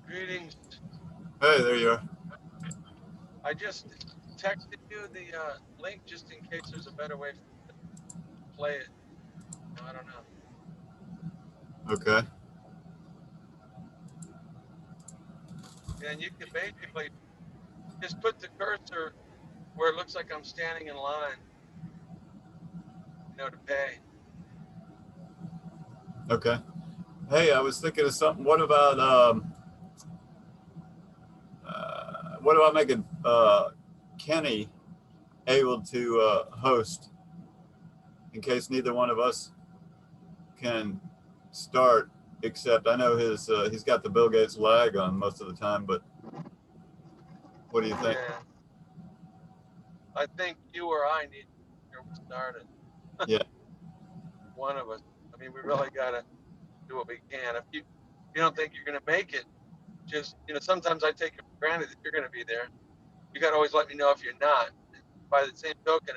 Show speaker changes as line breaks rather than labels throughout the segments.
Greetings.
Hey, there you are.
I just texted you the link just in case there's a better way to play it. No, I don't know.
Okay.
And you can basically just put the cursor where it looks like I'm standing in line, to pay.
Okay. Hey, I was thinking of something. What about making Kenny able to host in case neither one of us can start? Except I know he's got the Bill Gates lag on most of the time. But what do you think?
Yeah, I think you or I need to get started.
Yeah.
One of us. I mean, we really gotta do what we can. If you don't think you're gonna make it, just sometimes I take it for granted that you're gonna be there. You gotta always let me know if you're not. By the same token,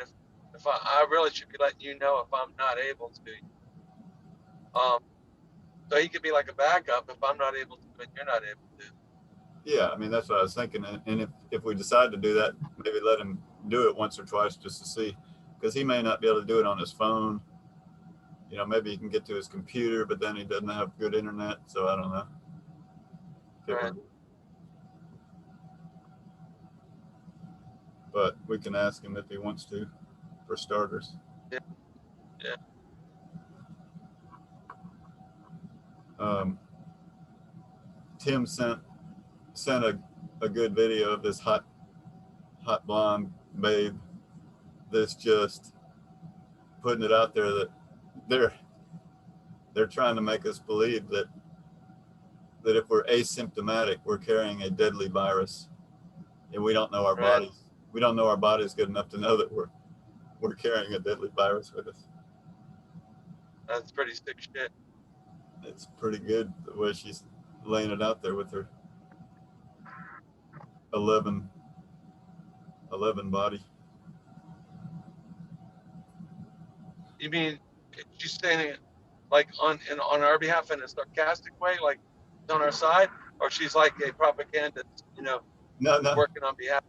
if I really should be letting you know if I'm not able to. So he could be like a backup if I'm not able to and you're not able to.
Yeah. I mean, that's what I was thinking. And if we decide to do that, maybe let him do it once or twice just to see, because he may not be able to do it on his phone. Maybe he can get to his computer, but then he doesn't have good internet. So I don't know if it
Right.
would. But we can ask him if he wants to, for starters.
Yeah. Yeah.
Um, Tim sent a good video of this hot blonde babe that's just putting it out there that they're they're trying to make us believe that if we're asymptomatic, we're carrying a deadly virus, and we don't know our
Right.
bodies. We don't know our bodies good enough to know that we're carrying a deadly virus with us.
That's pretty sick shit.
It's pretty good the way she's laying it out there with her 11 11 body.
You mean she's saying it like on our behalf in a sarcastic way, like on our side, or she's like a propagandist,
No, no,
working on behalf.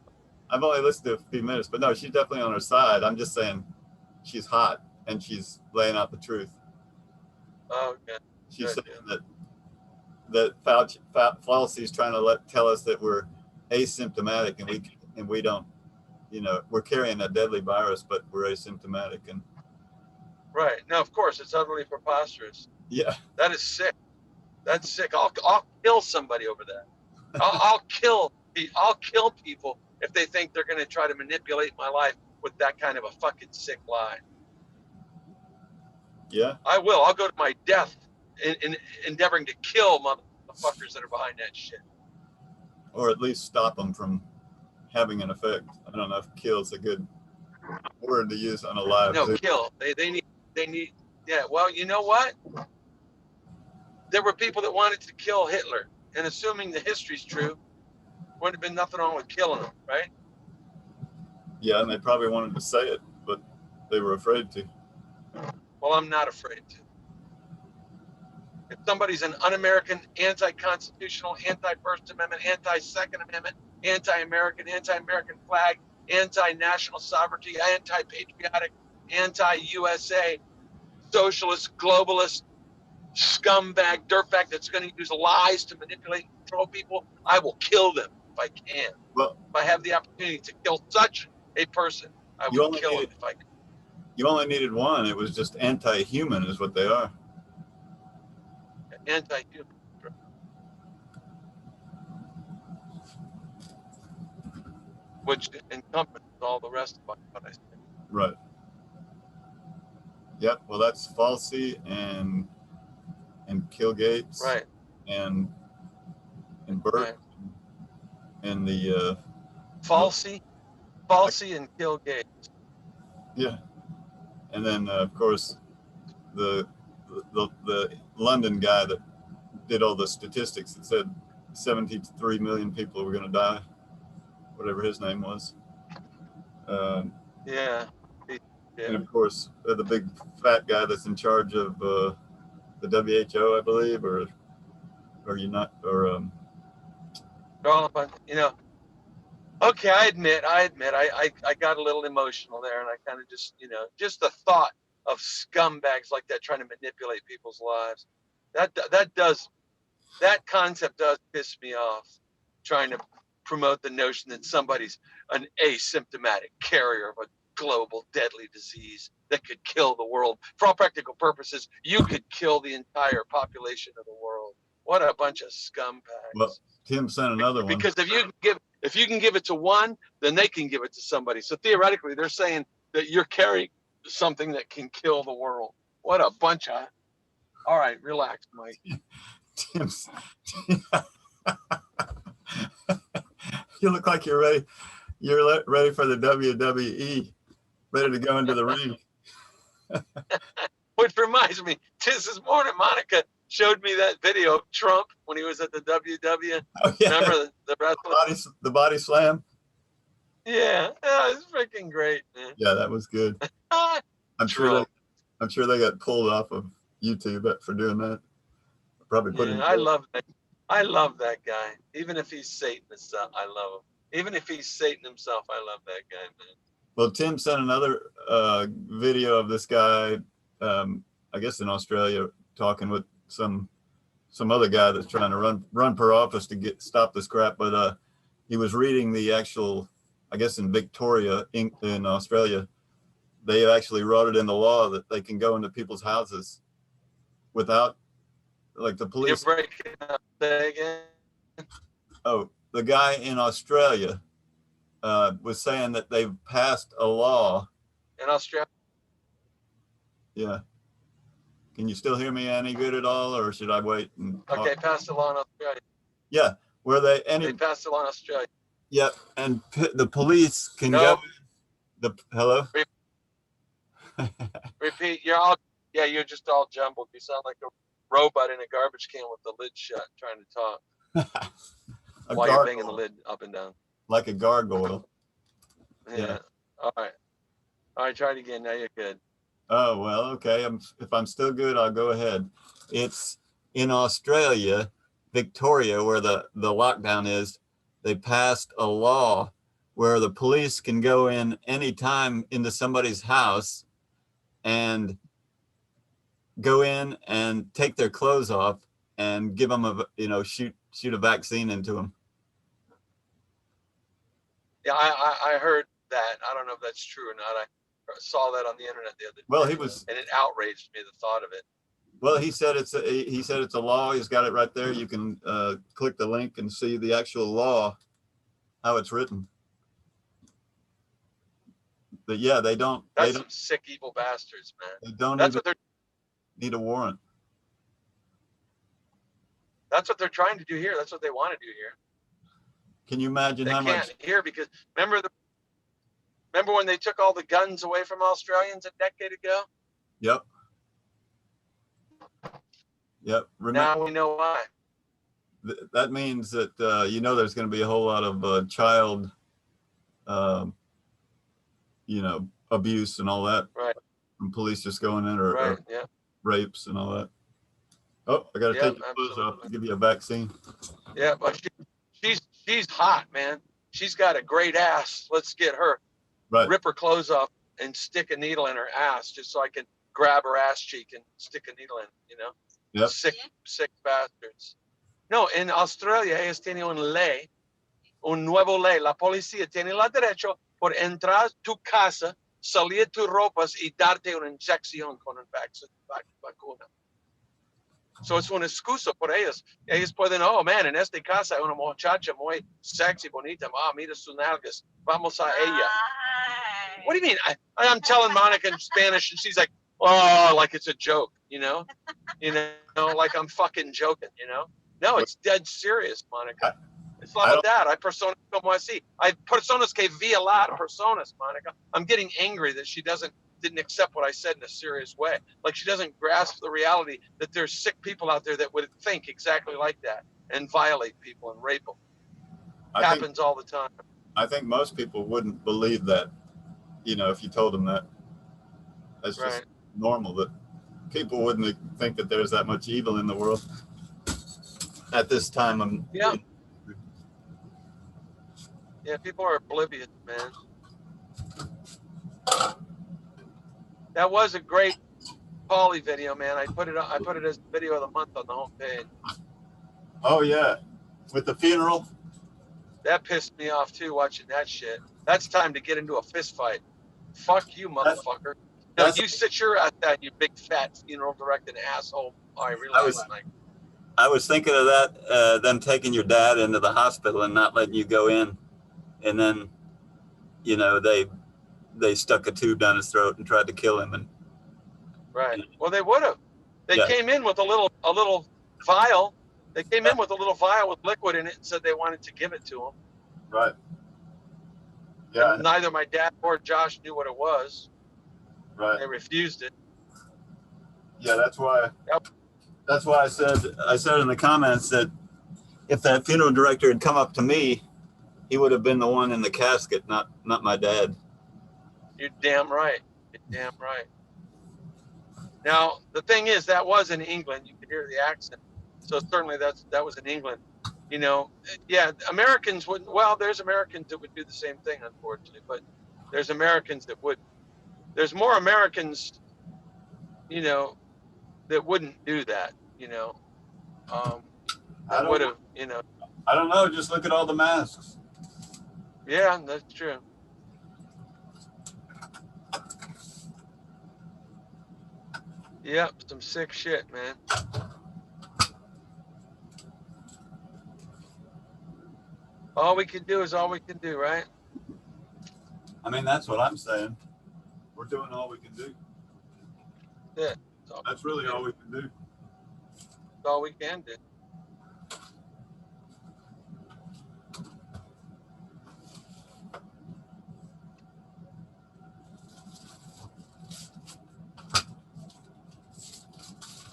I've only listened to a few minutes, but no, she's definitely on her side. I'm just saying she's hot and she's laying out the truth.
Oh, good,
She's
good,
saying
good.
Fauci's trying to tell us that we're asymptomatic and we don't, we're carrying a deadly virus, but we're asymptomatic. And
Right. No, of course, it's utterly preposterous.
yeah,
That is sick. That's sick. I'll kill somebody over that. I'll kill people if they think they're going to try to manipulate my life with that kind of a fucking sick lie.
yeah,
I will. I'll go to my death in endeavoring to kill motherfuckers that are behind that shit.
or at least stop them from having an effect. I don't know if kill is a good word to use on a live
No,
Zoom.
kill. They need. Yeah. Well, you know what? There were people that wanted to kill Hitler, and assuming the history's true, wouldn't have been nothing wrong with killing him, right?
Yeah, and they probably wanted to say it, but they were afraid to.
Well, I'm not afraid to. If somebody's an un-American, anti-constitutional, anti-First Amendment, anti-Second Amendment, anti-American, anti-American flag, anti-national sovereignty, anti-patriotic, anti-USA, socialist, globalist, scumbag, dirtbag that's going to use lies to manipulate and control people, I will kill them if I can.
Well,
If I have the opportunity to kill such a person, I
you
would
only
kill him
needed
if I could.
you only needed one. It was just anti-human, is what they are.
Anti-human, which encompasses all the rest of what I said.
Right. Yep. Well, that's Falsey and Kill Gates
Right,
and Bert
right.
and the
Falsey,
I,
Falsey, and Kill Gates.
yeah, and then of course the, the London guy that did all the statistics that said 73 million people were going to die, whatever his name was. Um,
Yeah,
and
yeah.
of course, the big fat guy that's in charge of the WHO, I believe, or you not, or
They're all up on, okay, I admit, I got a little emotional there, and I kind of just, just the thought of scumbags like that trying to manipulate people's lives, that concept does piss me off. Trying to promote the notion that somebody's an asymptomatic carrier of a global deadly disease that could kill the world. For all practical purposes, you could kill the entire population of the world. What a bunch of
Well,
scumbags.
Tim sent another one.
Because if you can give it to one, then they can give it to somebody. So theoretically, they're saying that you're carrying something that can kill the world. What a bunch of. All right, relax, Mike.
Tim's, you look like you're ready. You're ready for the WWE, ready to go into the ring.
Which reminds me, this morning, Monica showed me that video of Trump when he was at the WWE.
Oh, yeah.
Remember the wrestling?
The body slam?
Yeah, it's freaking great, man.
Yeah, that was good. I'm sure they got pulled off of YouTube for doing that. Probably put in.
I love that guy. Even if he's Satan himself, I love him. Even if he's Satan himself, I love that guy, man.
Well, Tim sent another video of this guy, I guess in Australia, talking with some other guy that's trying to run for office to stop this crap. But he was reading the actual, I guess in Victoria, in Australia, they actually wrote it in the law that they can go into people's houses without, like, the police.
You're breaking up. Say again.
Oh, the guy in Australia was saying that they've passed a law.
In Australia?
Yeah. Can you still hear me any good at all, or should I wait?
Okay, passed a law in Australia.
Yeah, where they
passed a law in Australia.
Yeah, and the police can go. Hello?
Repeat. You're just all jumbled. You sound like a robot in a garbage can with the lid shut, trying to talk while you're banging the lid up and down.
Like a gargoyle.
Yeah. All right. Try it again. Now you're good.
Oh, well, okay. If I'm still good, I'll go ahead. It's in Australia, Victoria, where the lockdown is. They passed a law where the police can go in anytime into somebody's house and go in and take their clothes off and give them shoot a vaccine into them.
Yeah, I heard that. I don't know if that's true or not. I saw that on the internet the other day.
Well,
and it outraged me, the thought of it.
Well, he said it's a law. He's got it right there. You can click the link and see the actual law, how it's written. But yeah, they don't.
That's some sick, evil bastards, man.
They don't.
That's what they're
need a warrant.
That's what they're trying to do here. That's what they want to do here.
Can you imagine how much?
They can't here because remember when they took all the guns away from Australians a decade ago?
Yep.
Now we know why.
That means that there's going to be a whole lot of child, abuse and all that.
Right.
From police just going in or rapes and all that. Oh, I got to take your clothes off to give you a vaccine.
Yeah, but she's hot, man. She's got a great ass. Let's get her.
Right.
Rip her clothes off and stick a needle in her ass just so I can grab her ass cheek and stick a needle in,
Yep.
Sick bastards. No, en Australia ellos tienen un nuevo ley. La policía tiene el derecho por entrar a tu casa, salir tus ropas y darte una inyección con una vacuna. So es una excusa por ellos. Ellos pueden, oh man, en esta casa hay una muchacha muy sexy, bonita. Mira sus nalgas. Vamos a ella. What do you mean? I'm telling Monica in Spanish and she's like, oh, like it's a joke, like I'm fucking joking, No, it's dead serious, Monica. It's la verdad. Hay personas como así. Hay personas que violar personas, Monica. I'm getting angry that she didn't accept what I said in a serious way. Like she doesn't grasp the reality that there's sick people out there that would think exactly like that and violate people and rape them. It happens all the time.
I think most people wouldn't believe that, if you told them that. That's just normal, that people wouldn't think that there's that much evil in the world at this time.
Yeah, people are oblivious, man. That was a great Pauly video, man. I put it as video of the month on the homepage.
Oh yeah, with the funeral.
That pissed me off too, watching that shit. That's time to get into a fist fight. Fuck you,
That,
motherfucker. No,
that's
you sit your ass down, you big fat funeral directed asshole. All right,
I was
relax, Mike.
I was thinking of that, them taking your dad into the hospital and not letting you go in, and then, you know, they stuck a tube down his throat and tried to kill him,
Right.
and
Well, they would have. They
yeah,
came in with a little vial. They came in with a little vial with liquid in it and said they wanted to give it to him.
right,
And
yeah,
neither my dad or Josh knew what it was.
right,
They refused it.
yeah. That's why.
Yep.
That's why I said in the comments that if that funeral director had come up to me, he would have been the one in the casket, not my dad.
You're damn right. You're damn right. Now, the thing is, that was in England. You could hear the accent. So certainly that was in England. You know, yeah, Americans wouldn't. Well, there's Americans that would do the same thing, unfortunately, but there's Americans that would. There's more Americans, you know, that wouldn't do that.
I
That would
don't
have,
I don't know. Just look at all the masks.
yeah, that's true. Yep, some sick shit, man. All we can do is all we can do, right?
I mean, that's what I'm saying. We're doing all we can do.
Yeah,
That's really all we can do.
that's all we can do.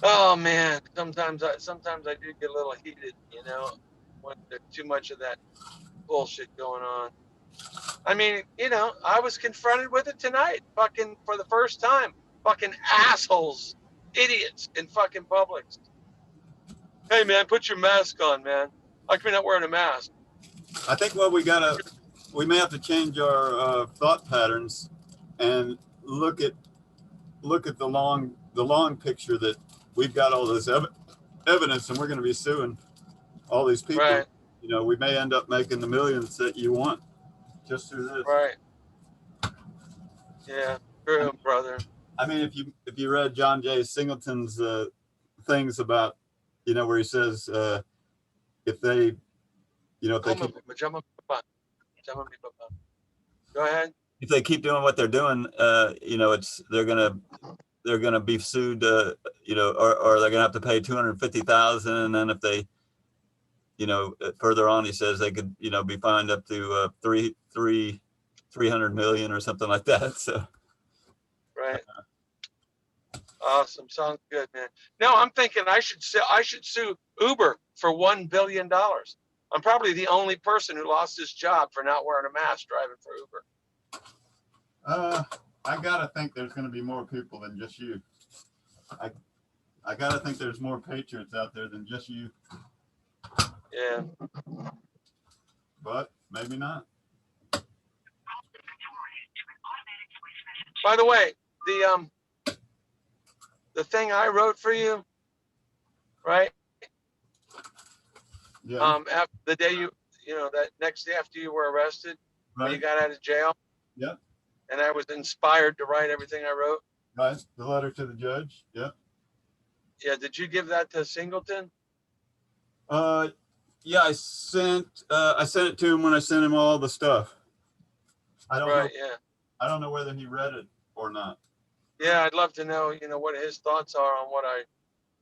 Oh man, sometimes I do get a little heated, when there's too much of that bullshit going on. I mean, I was confronted with it tonight, fucking for the first time. Fucking assholes, idiots in fucking Publix. Hey man, put your mask on, man. How come you're not wearing a mask?
I think we may have to change our thought patterns and look at the long picture that we've got all this evidence, and we're going to be suing all these people.
Right,
We may end up making the millions that you want just through this.
right. Yeah, true, brother.
I mean, if you read John J. Singleton's things about, where he says if they, if they keep
Go ahead.
if they keep doing what they're doing, it's they're gonna be sued, or they're gonna have to pay 250,000, and then if they, further on, he says they could, be fined up to 300 million or something like that. So
Right. Awesome. Sounds good, man. No, I'm thinking I should sue Uber for $1 billion. I'm probably the only person who lost his job for not wearing a mask driving for Uber.
I gotta think there's gonna be more people than just you. I gotta think there's more patriots out there than just you,
Yeah.
but maybe not.
By the way, the thing I wrote for you, right?
Yeah.
After the day that next day after you were arrested, when you
Right.
got out of jail,
Yeah.
and I was inspired to write everything I wrote.
Right. The letter to the judge. Yeah.
Yeah. Did you give that to Singleton?
Yeah. I sent it to him when I sent him all the stuff. I don't know.
Right. Yeah.
I don't know whether he read it or not.
Yeah. I'd love to know, what his thoughts are on what I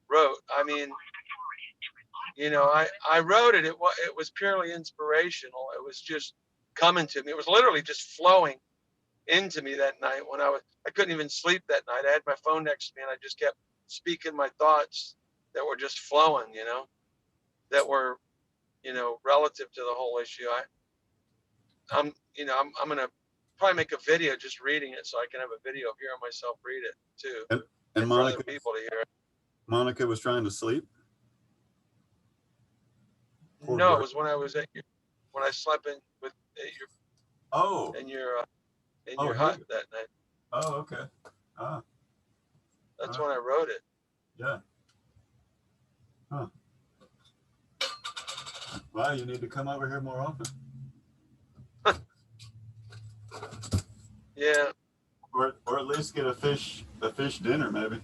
wrote. I mean, I wrote it. It was purely inspirational. It was just coming to me. It was literally just flowing into me that night when I couldn't even sleep that night. I had my phone next to me and I just kept speaking my thoughts that were just flowing, that were, relative to the whole issue. I'm gonna probably make a video just reading it so I can have a video of hearing myself read it too,
And
for
Monica,
other people to hear it.
Monica was trying to sleep.
No, it was when I slept
Oh.
in your
Oh,
hut
here.
that night.
Oh, okay. Ah,
That's when I wrote it.
yeah. Huh. Well, you need to come over here more often.
Yeah,
Or at least get a fish dinner, maybe.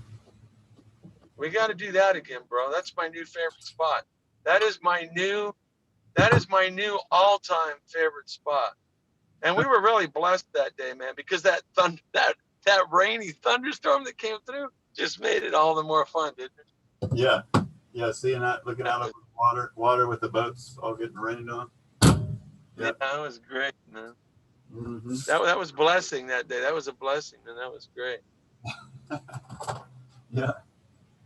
we got to do that again, bro. That's my new favorite spot. That is my new all-time favorite spot. And we were really blessed that day, man, because that rainy thunderstorm that came through just made it all the more fun, didn't it?
Yeah. Yeah, seeing that, looking out over the water with the boats all getting rained on.
Yeah, that was great, man.
Mm-hmm.
That was blessing that day. That was a blessing, and that was great.
Yeah.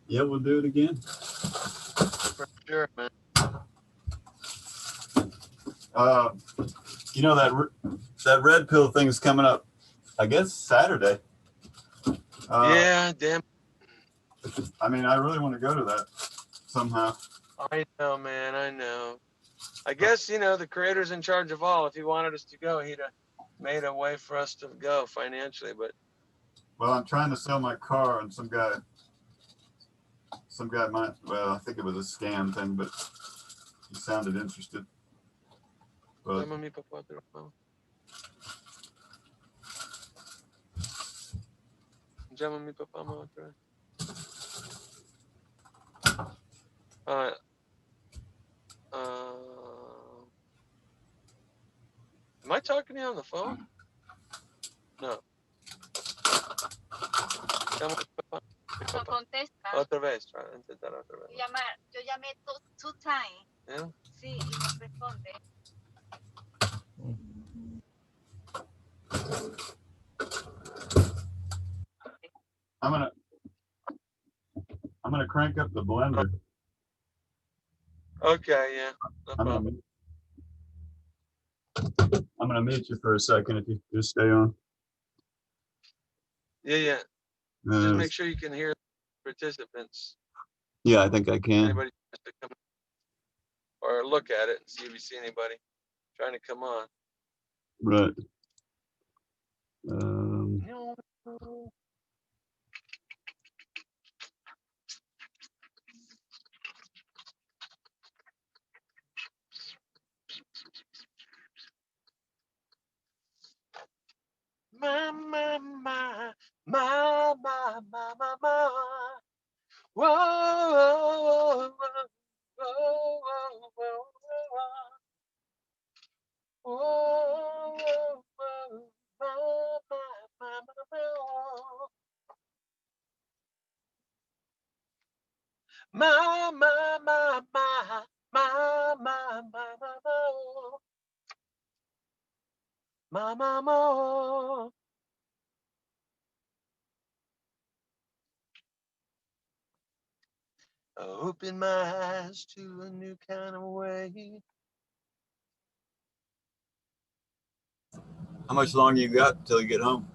Yeah, we'll do it again.
For sure, man.
You know that red pill thing's coming up, I guess Saturday.
Yeah, damn.
I mean, I really want to go to that somehow.
I know, man. I know. I guess, the creator's in charge of all. If he wanted us to go, he'd have made a way for us to go financially. But
Well, I'm trying to sell my car, and some guy might. Well, I think it was a scam thing, but he sounded interested. But
llama a mi papá, pero no. Llama a mi papá, mamá, otra vez. Am I talking to you on the phone? No. Llama a mi papá.
No contesta.
Otra vez, intentar otra vez.
Yo llamé two times.
Yeah?
Sí, y no responde.
I'm gonna crank up the blender.
Okay, yeah. No problem.
I'm gonna mute you for a second if you just stay on.
Yeah. Just make sure you can hear participants.
Yeah, I think I can.
Anybody wants to come or look at it and see if you see anybody trying to come on.
Right.
No. My. Whoa, whoa, whoa, whoa, Mama. Open my eyes to a new kind of way.
How much longer you got till you get home?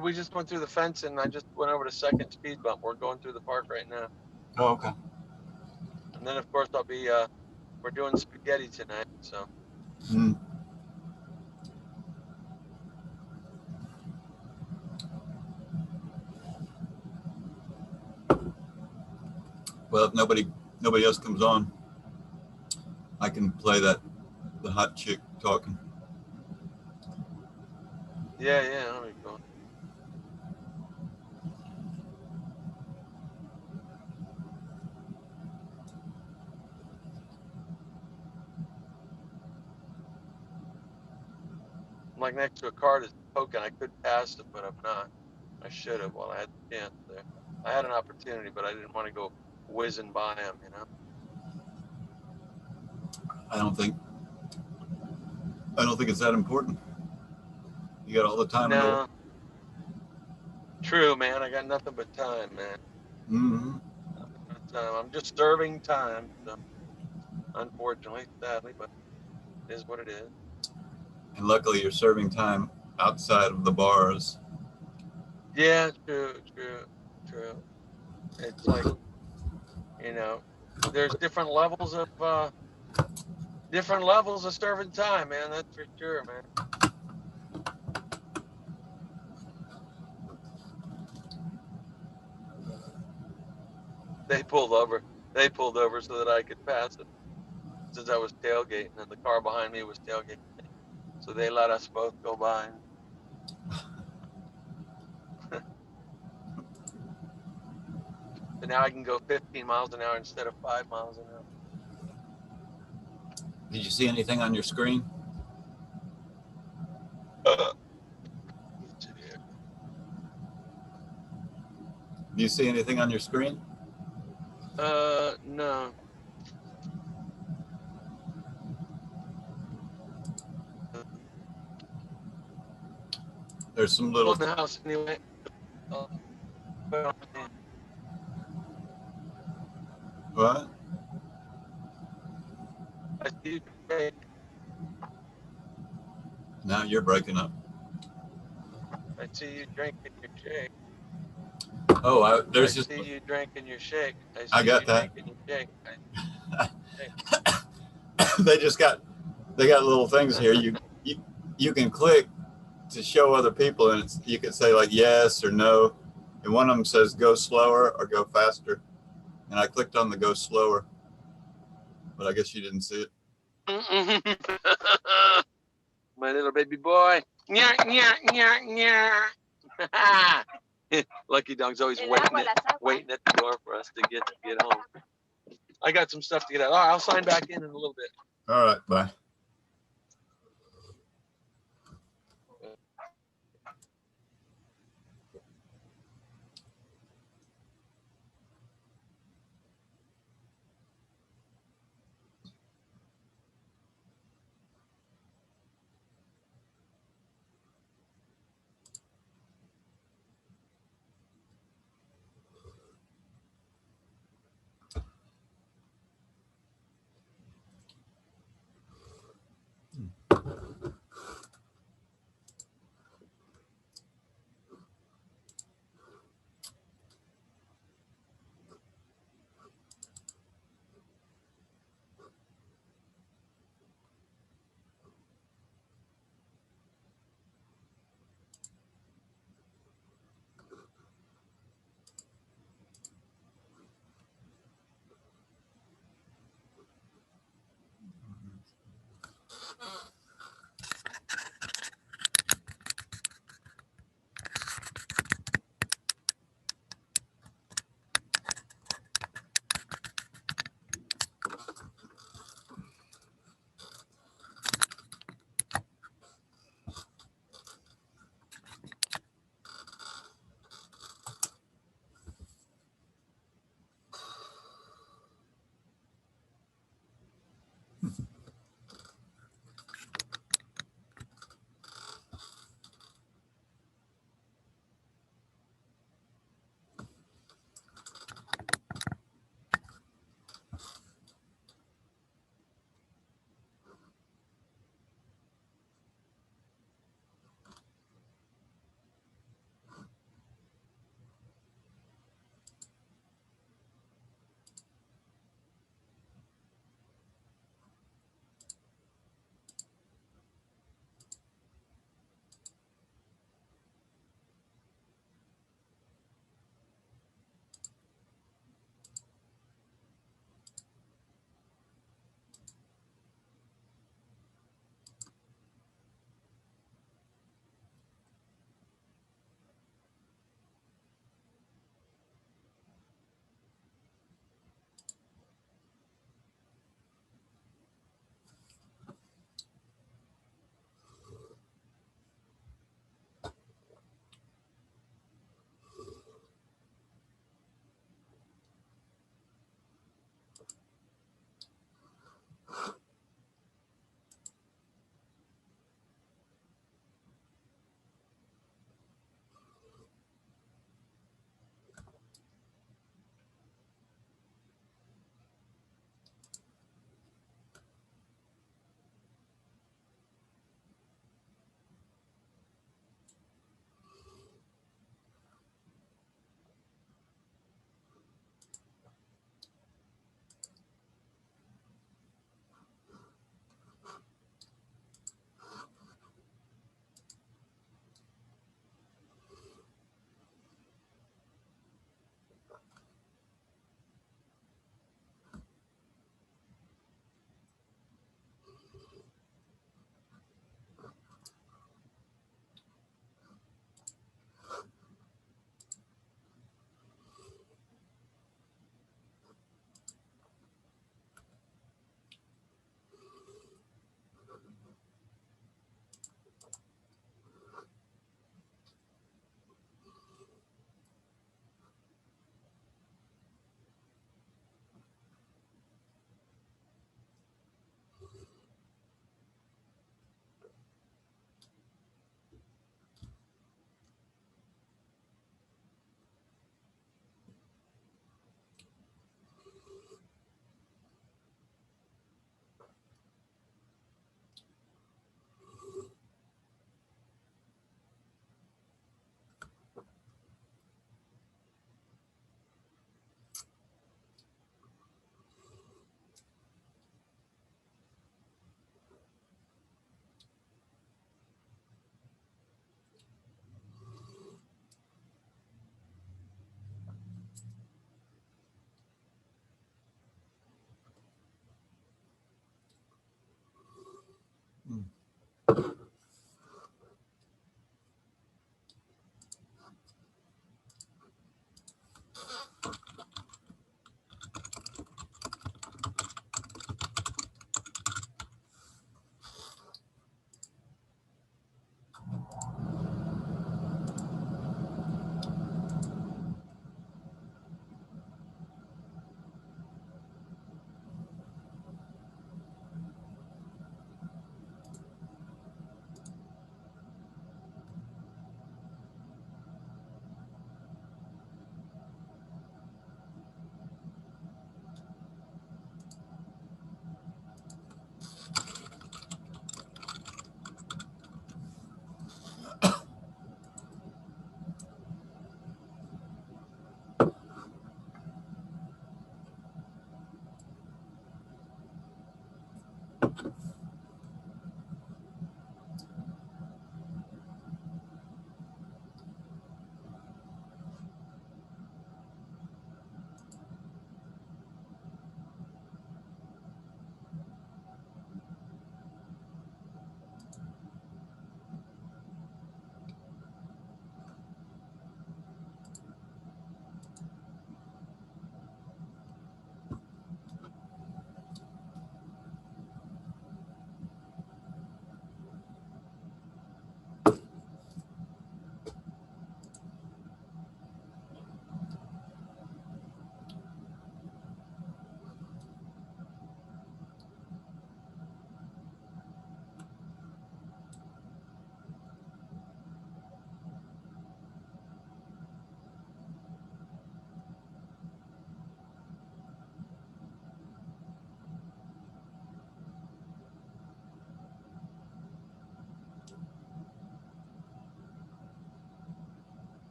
We just went through the fence and I just went over to second speed bump. We're going through the park right now.
Oh, okay.
And then of course I'll be we're doing spaghetti tonight, so.
Well, if nobody else comes on, I can play the hot chick talking.
Yeah, there we go. I'm like next to a car that's poking. I could pass it, but I'm not. I should have while I had the chance there. I had an opportunity, but I didn't want to go whizzing by him,
I don't think it's that important. You got all the time in the world.
True, man. I got nothing but time, man.
Mm-hmm.
Nothing but time. I'm just serving time. So, unfortunately, sadly, but it is what it is.
And luckily, you're serving time outside of the bars.
Yeah, true. It's like, there's different levels of Different levels of serving time, man. That's for sure, man. They pulled over. They pulled over so that I could pass it, since I was tailgating, and the car behind me was tailgating. So they let us both go by. And now I can go 15 miles an hour instead of 5 miles an hour.
Did you see anything on your screen? Do you see anything on your screen?
No.
There's some
Still
little.
in the house anyway.
What?
I see you.
Now you're breaking up.
I see you drinking your shake.
Oh, there's
I
just.
see you drinking your shake.
I
see
got
you
that.
drinking your shake.
They got little things here. You can click to show other people, and you can say like yes or no, and one of them says go slower or go faster, and I clicked on the go slower, but I guess you didn't see it.
My little baby boy. Nya, nya, nya, nya. Lucky Dog's always waiting at the door for us to get home. I got some stuff to get out. All right, I'll sign back in a little bit.
All right, bye.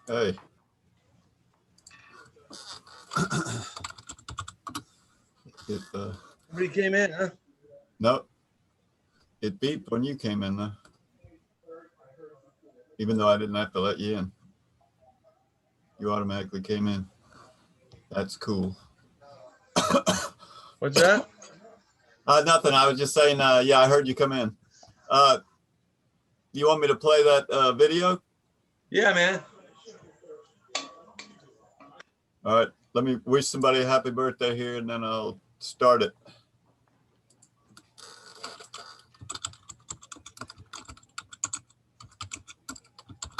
Hey.
Somebody came in, huh?
No, it beeped when you came in, though. Even though I didn't have to let you in. You automatically came in. That's cool.
What's that?
Nothing. I was just saying, yeah, I heard you come in. You want me to play that video?
Yeah, man.
All right. Let me wish somebody a happy birthday here, and then I'll start it.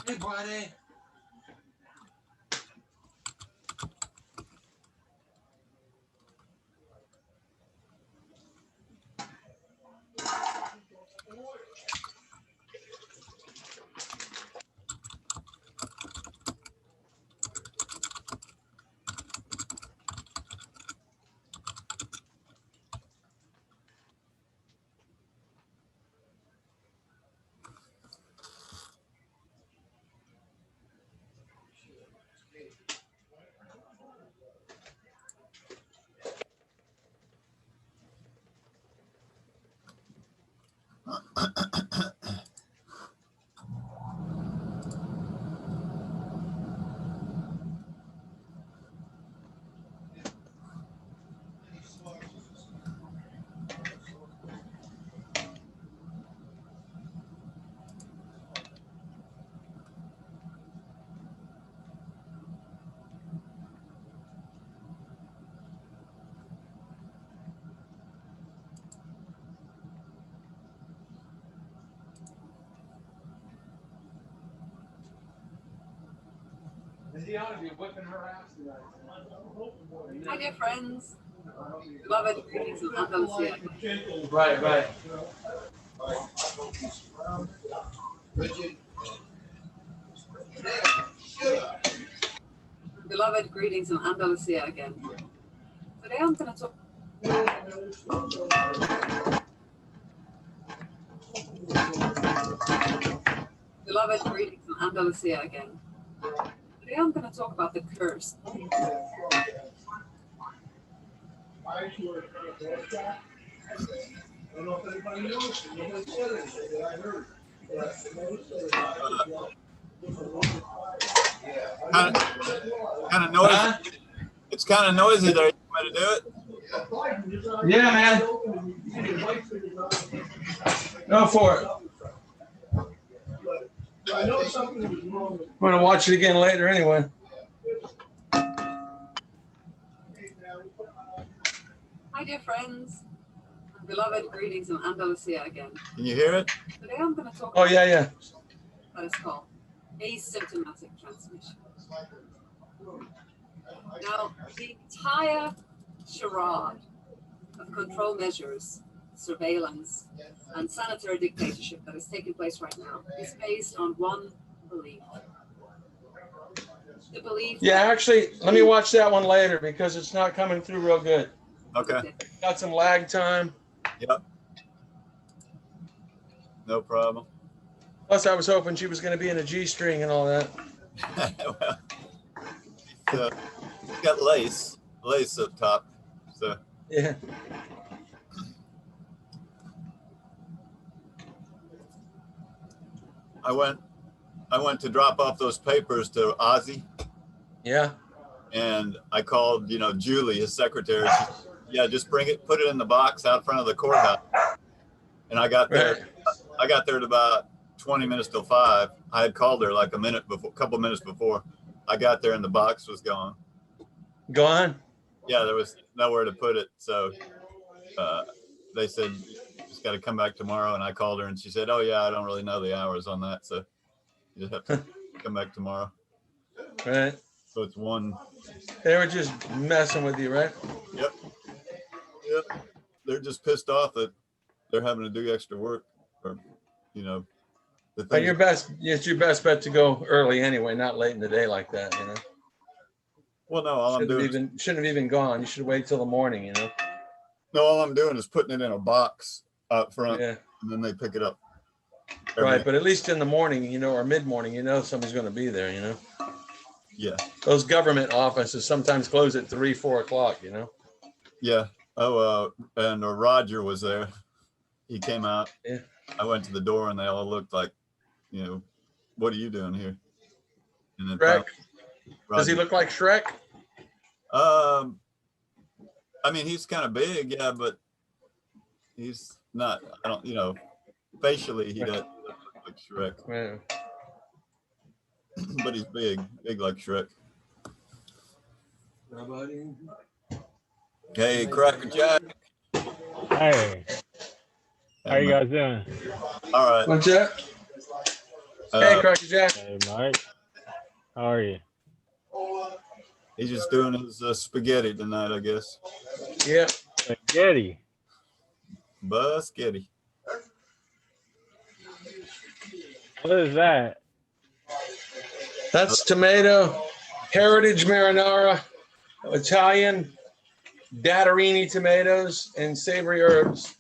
Hey, buddy. He ought to be whipping her ass tonight.
Hi, dear friends. Beloved, greetings from Andalusia.
Right, right.
Beloved, greetings from Andalusia again. Today I'm going to talk. Beloved, greetings from Andalusia again. Today I'm going to talk about the curse.
Kind of noisy.
Huh?
It's kind of noisy there. You want to do it?
Yeah, man. Go for it. I'm going to watch it again later anyway.
Hi, dear friends. Beloved, greetings from Andalusia again.
Can you hear it?
Today I'm going to talk
Oh,
about
yeah.
that is called asymptomatic transmission. Now, the entire charade of control measures, surveillance, and sanitary dictatorship that is taking place right now is based on one belief. The belief.
Yeah, actually, let me watch that one later because it's not coming through real good.
Okay.
Got some lag time.
Yep. No problem.
Plus, I was hoping she was going to be in a G-string and all that.
Well, it's got lace up top. So
Yeah.
I went to drop off those papers to Ozzy,
Yeah.
and I called, Julie, his secretary. She said, yeah, just bring it, put it in the box out front of the courthouse. And I got there.
Right.
I got there at about 20 minutes till 5. I had called her like a couple minutes before. I got there and the box was gone.
Gone?
Yeah, there was nowhere to put it. So they said, just got to come back tomorrow. And I called her and she said, oh, yeah, I don't really know the hours on that. So you just have to come back tomorrow.
Right.
So it's one.
They were just messing with you, right?
Yep. They're just pissed off that they're having to do extra work, or the
But
thing.
it's your best bet to go early anyway, not late in the day like that,
Well, no, all I'm doing
shouldn't have even gone. You should wait till the morning,
No, all I'm doing is putting it in a box out front,
Yeah.
and then they pick it up.
Right, but at least in the morning, or mid-morning, somebody's going to be there,
Yeah.
Those government offices sometimes close at 3, 4 o'clock, you know?
Yeah. Oh, and Roger was there. He came out.
Yeah.
I went to the door and they all looked like, you know, what are you doing here? And then
Shrek. Does he
Roger,
look like Shrek?
I mean, he's kind of big, yeah, but he's not, I don't, facially he doesn't look like Shrek,
Yeah.
but he's big like Shrek. Hey, Cracker Jack.
Hey, how you guys doing?
All right.
What's that? Hey, Cracker Jack.
Hey, Mike. How are you?
He's just doing his spaghetti tonight, I guess.
Yeah.
Spaghetti.
Busketty.
What is that?
That's tomato, heritage marinara, Italian Datarini tomatoes, and savory herbs,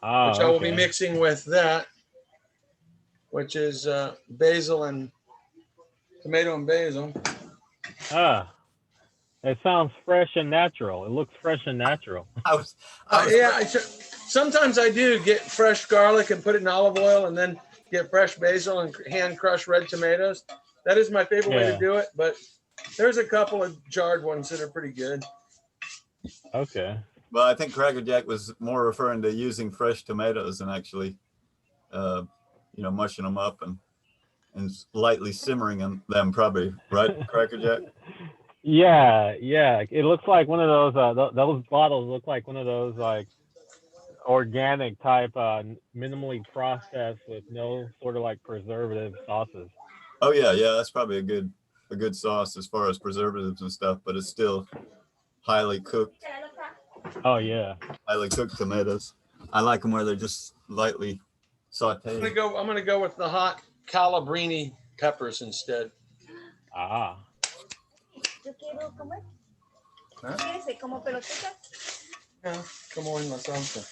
Oh,
which I will be
okay.
mixing with that, which is basil and tomato and basil.
Ah, it sounds fresh and natural. It looks fresh and natural.
Yeah, sometimes I do get fresh garlic and put it in olive oil and then get fresh basil and hand crush red tomatoes. That is my favorite way to do it, but there's a couple of jarred ones that are pretty good.
Okay.
Well, I think Cracker Jack was more referring to using fresh tomatoes and actually, mushing them up and lightly simmering them probably, right, Cracker Jack?
Yeah. It looks like one of those. Those bottles look like one of those like organic type, minimally processed with no sort of like preservative sauces.
Oh yeah, that's probably a good sauce as far as preservatives and stuff, but it's still highly cooked.
Oh yeah.
Highly cooked tomatoes. I like them where they're just lightly sauteed.
I'm gonna go with the hot Calabrini peppers instead.
Ah.
Yo quiero comer. ¿Quieres como pelotitas?
Yeah, como en la salsa.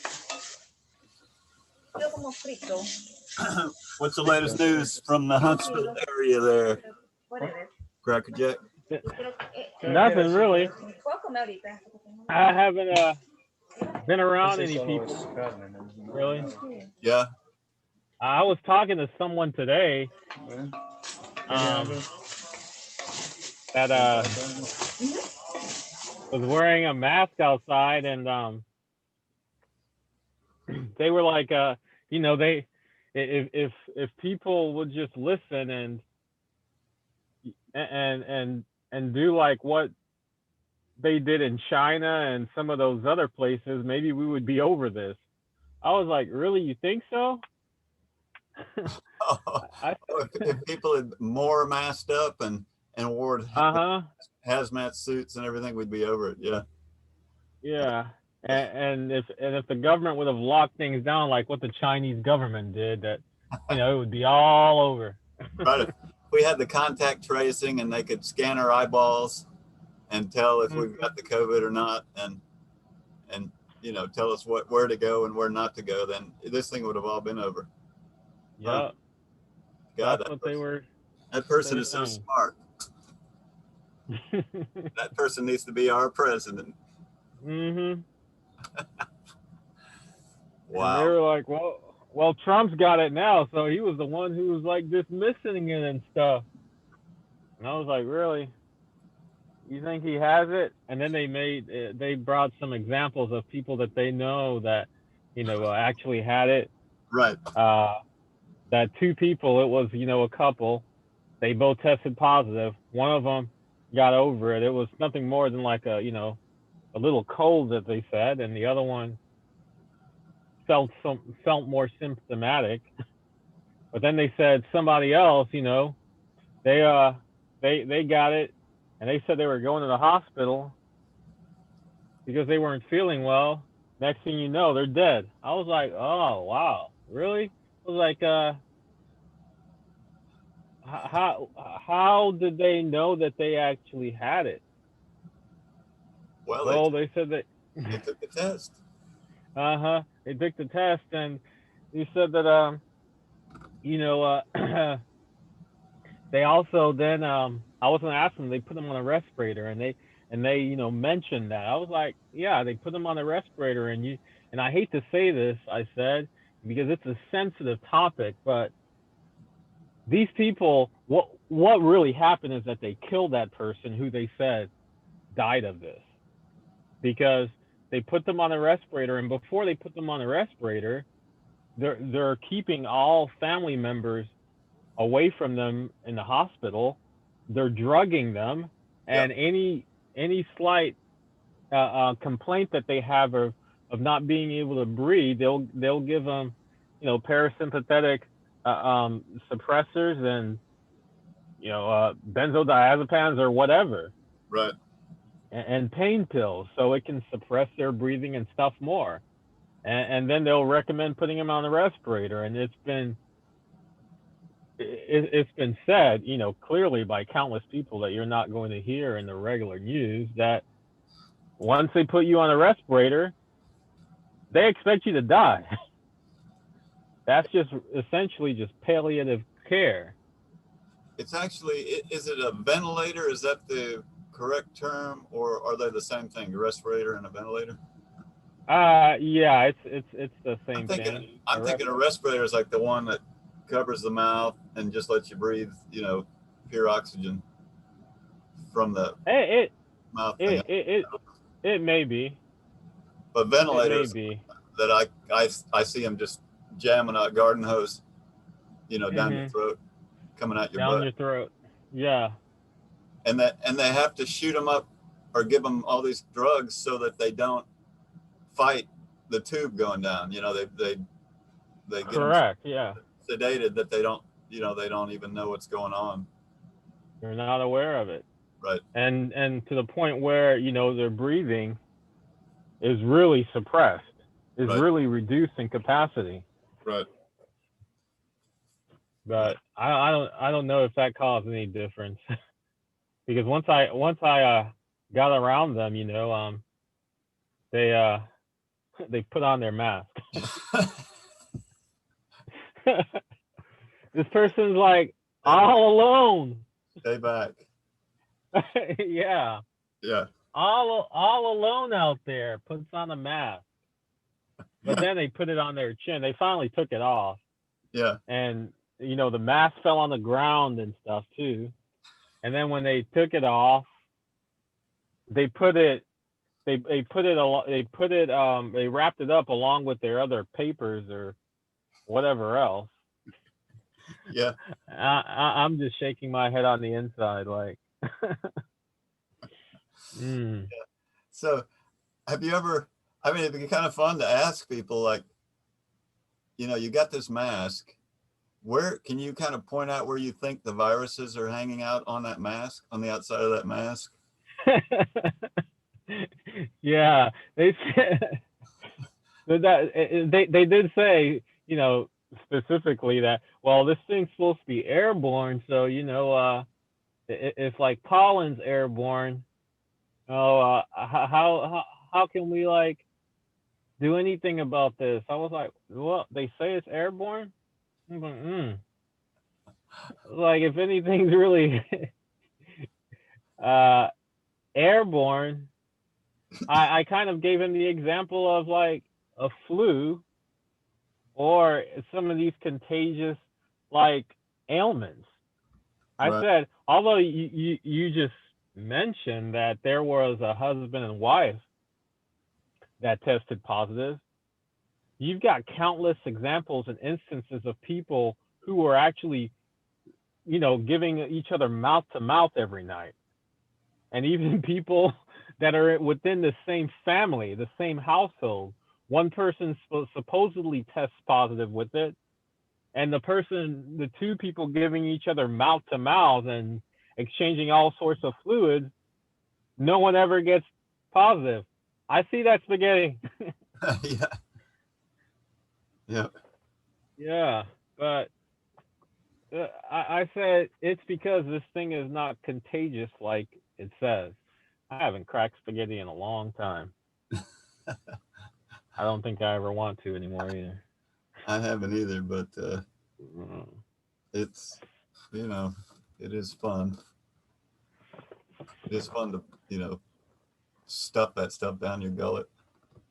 Yo como frito.
What's the latest news from the Huntsville area there, Cracker Jack?
Nothing really. I haven't been around any people. Really?
Yeah.
I was talking to someone today that was wearing a mask outside, and they were like, if people would just listen and do like what they did in China and some of those other places, maybe we would be over this. I was like, really? You think so?
If people had more masked up and wore hazmat suits and everything, we'd be over it. Yeah.
Yeah. And if the government would have locked things down like what the Chinese government did, that it would be all over.
Right. If we had the contact tracing and they could scan our eyeballs and tell if we've got the COVID or not, and tell us where to go and where not to go, then this thing would have all been over.
Yeah.
God,
that's what they were.
That person is so smart. That person needs to be our president.
Mm-hmm.
Wow.
And they were like, well, Trump's got it now, so he was the one who was like dismissing it and stuff. And I was like, really? You think he has it? And then they brought some examples of people that they know that, actually had it.
Right.
That two people, it was, a couple, they both tested positive. One of them got over it. It was nothing more than like a little cold that they said, and the other one felt more symptomatic. But then they said somebody else, they got it, and they said they were going to the hospital because they weren't feeling well. Next thing you know, they're dead. I was like, oh wow, really? I was like, how did they know that they actually had it?
Well,
they said that
they took the test.
They took the test, and he said that they also then I was gonna ask them. They put them on a respirator, and they mentioned that. I was like, yeah, they put them on a respirator, and I hate to say this, I said, because it's a sensitive topic, but these people, what really happened is that they killed that person who they said died of this, because they put them on a respirator, and before they put them on a respirator, they're keeping all family members away from them in the hospital. They're drugging them,
Yep.
and any slight complaint that they have of not being able to breathe, they'll give them, parasympathetic suppressors and benzodiazepines or whatever,
Right.
and pain pills, so it can suppress their breathing and stuff more. And then they'll recommend putting them on a respirator, and it's been said, clearly by countless people that you're not going to hear in the regular news, that once they put you on a respirator, they expect you to die. That's just essentially just palliative care.
It's actually, is it a ventilator? Is that the correct term, or are they the same thing? A respirator and a ventilator?
Yeah, it's the same thing.
I'm thinking a respirator is like the one that covers the mouth and just lets you breathe, pure oxygen from the mouth thing.
It may be.
But ventilators
It may be.
that I see them just jamming out garden hose, down your throat, coming out your butt.
Down your throat. Yeah.
And they have to shoot them up or give them all these drugs so that they don't fight the tube going down. They get
correct.
them
yeah.
sedated that they don't even know what's going on.
They're not aware of it.
Right.
And to the point where, their breathing is really suppressed, is
right.
really reduced in capacity.
Right.
But I don't know if that caused any difference. Because once I got around them, they put on their mask. This person's like all alone.
Stay back.
Yeah.
Yeah.
All alone out there, puts on a mask. But then they put it on their chin. They finally took it off.
Yeah.
And the mask fell on the ground and stuff too. And then when they took it off, they wrapped it up along with their other papers or whatever else.
Yeah.
I'm just shaking my head on the inside, like.
Yeah. So, have you ever? I mean, it'd be kind of fun to ask people, like, you got this mask. Where can you kind of point out where you think the viruses are hanging out on that mask, on the outside of that mask?
Yeah, they said that they did say, specifically that, well, this thing's supposed to be airborne, so if like pollen's airborne, how can we like do anything about this? I was like, well, they say it's airborne. I'm like, like if anything's really airborne, I kind of gave him the example of like a flu or some of these contagious like ailments. I said, although you just mentioned that there was a husband and wife that tested positive, you've got countless examples and instances of people who were actually, giving each other mouth to mouth every night. And even people that are within the same family, the same household. One person supposedly tests positive with it, and the two people giving each other mouth to mouth and exchanging all sorts of fluids, no one ever gets positive. I see that spaghetti.
Yeah. Yeah.
Yeah, but I said it's because this thing is not contagious like it says. I haven't cracked spaghetti in a long time. I don't think I ever want to anymore either.
I haven't either, but it's, it is fun. It's fun to, stuff that stuff down your gullet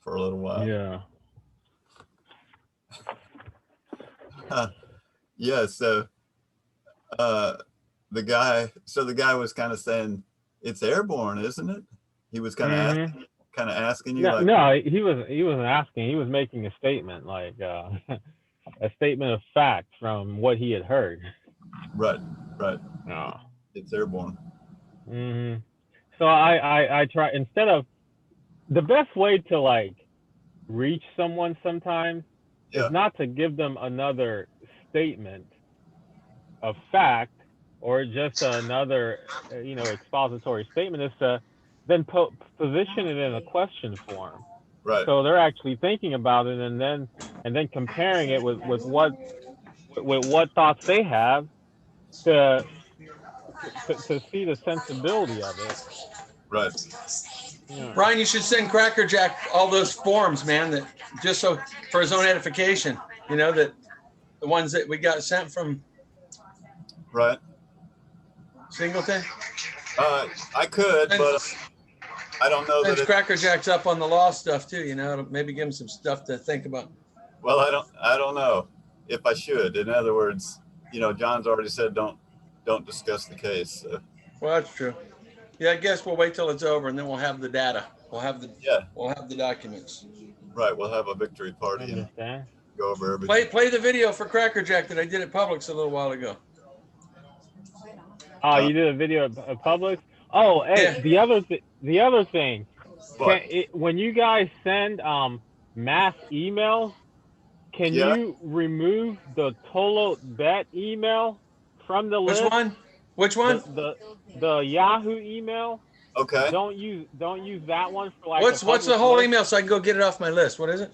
for a little while.
Yeah.
Yeah. So the guy was kind of saying it's airborne, isn't it? He was kind of asking you,
No,
like,
no, he wasn't asking. He was making a statement, like a statement of fact from what he had heard.
right.
No.
It's airborne.
So I try, instead of, the best way to like reach someone sometimes
Yeah.
is not to give them another statement of fact or just another expository statement, is to then position it in a question form.
Right.
So they're actually thinking about it, and then comparing it with what thoughts they have to see the sensibility of it.
Right.
Yeah.
Brian, you should send Cracker Jack all those forms, man, that just so for his own edification, that the ones that we got sent from
Right.
Singleton.
I could, but I don't know
Since
that
Cracker Jack's up on the law stuff too, maybe give him some stuff to think about.
Well, I don't know if I should. In other words, John's already said don't discuss the case. So.
Well, that's true. Yeah, I guess we'll wait till it's over, and then we'll have the data. We'll have the documents.
Right. We'll have a victory party and go over everything.
Play the video for Cracker Jack that I did at Publix a little while ago.
Oh, you did a video at Publix? Oh, hey, yeah. the other thing. When you guys send mass emails, can you remove the Tolo Bet email from the list?
Which one?
The Yahoo email.
Okay.
Don't use that one for like.
What's the whole email so I can go get it off my list? What is it?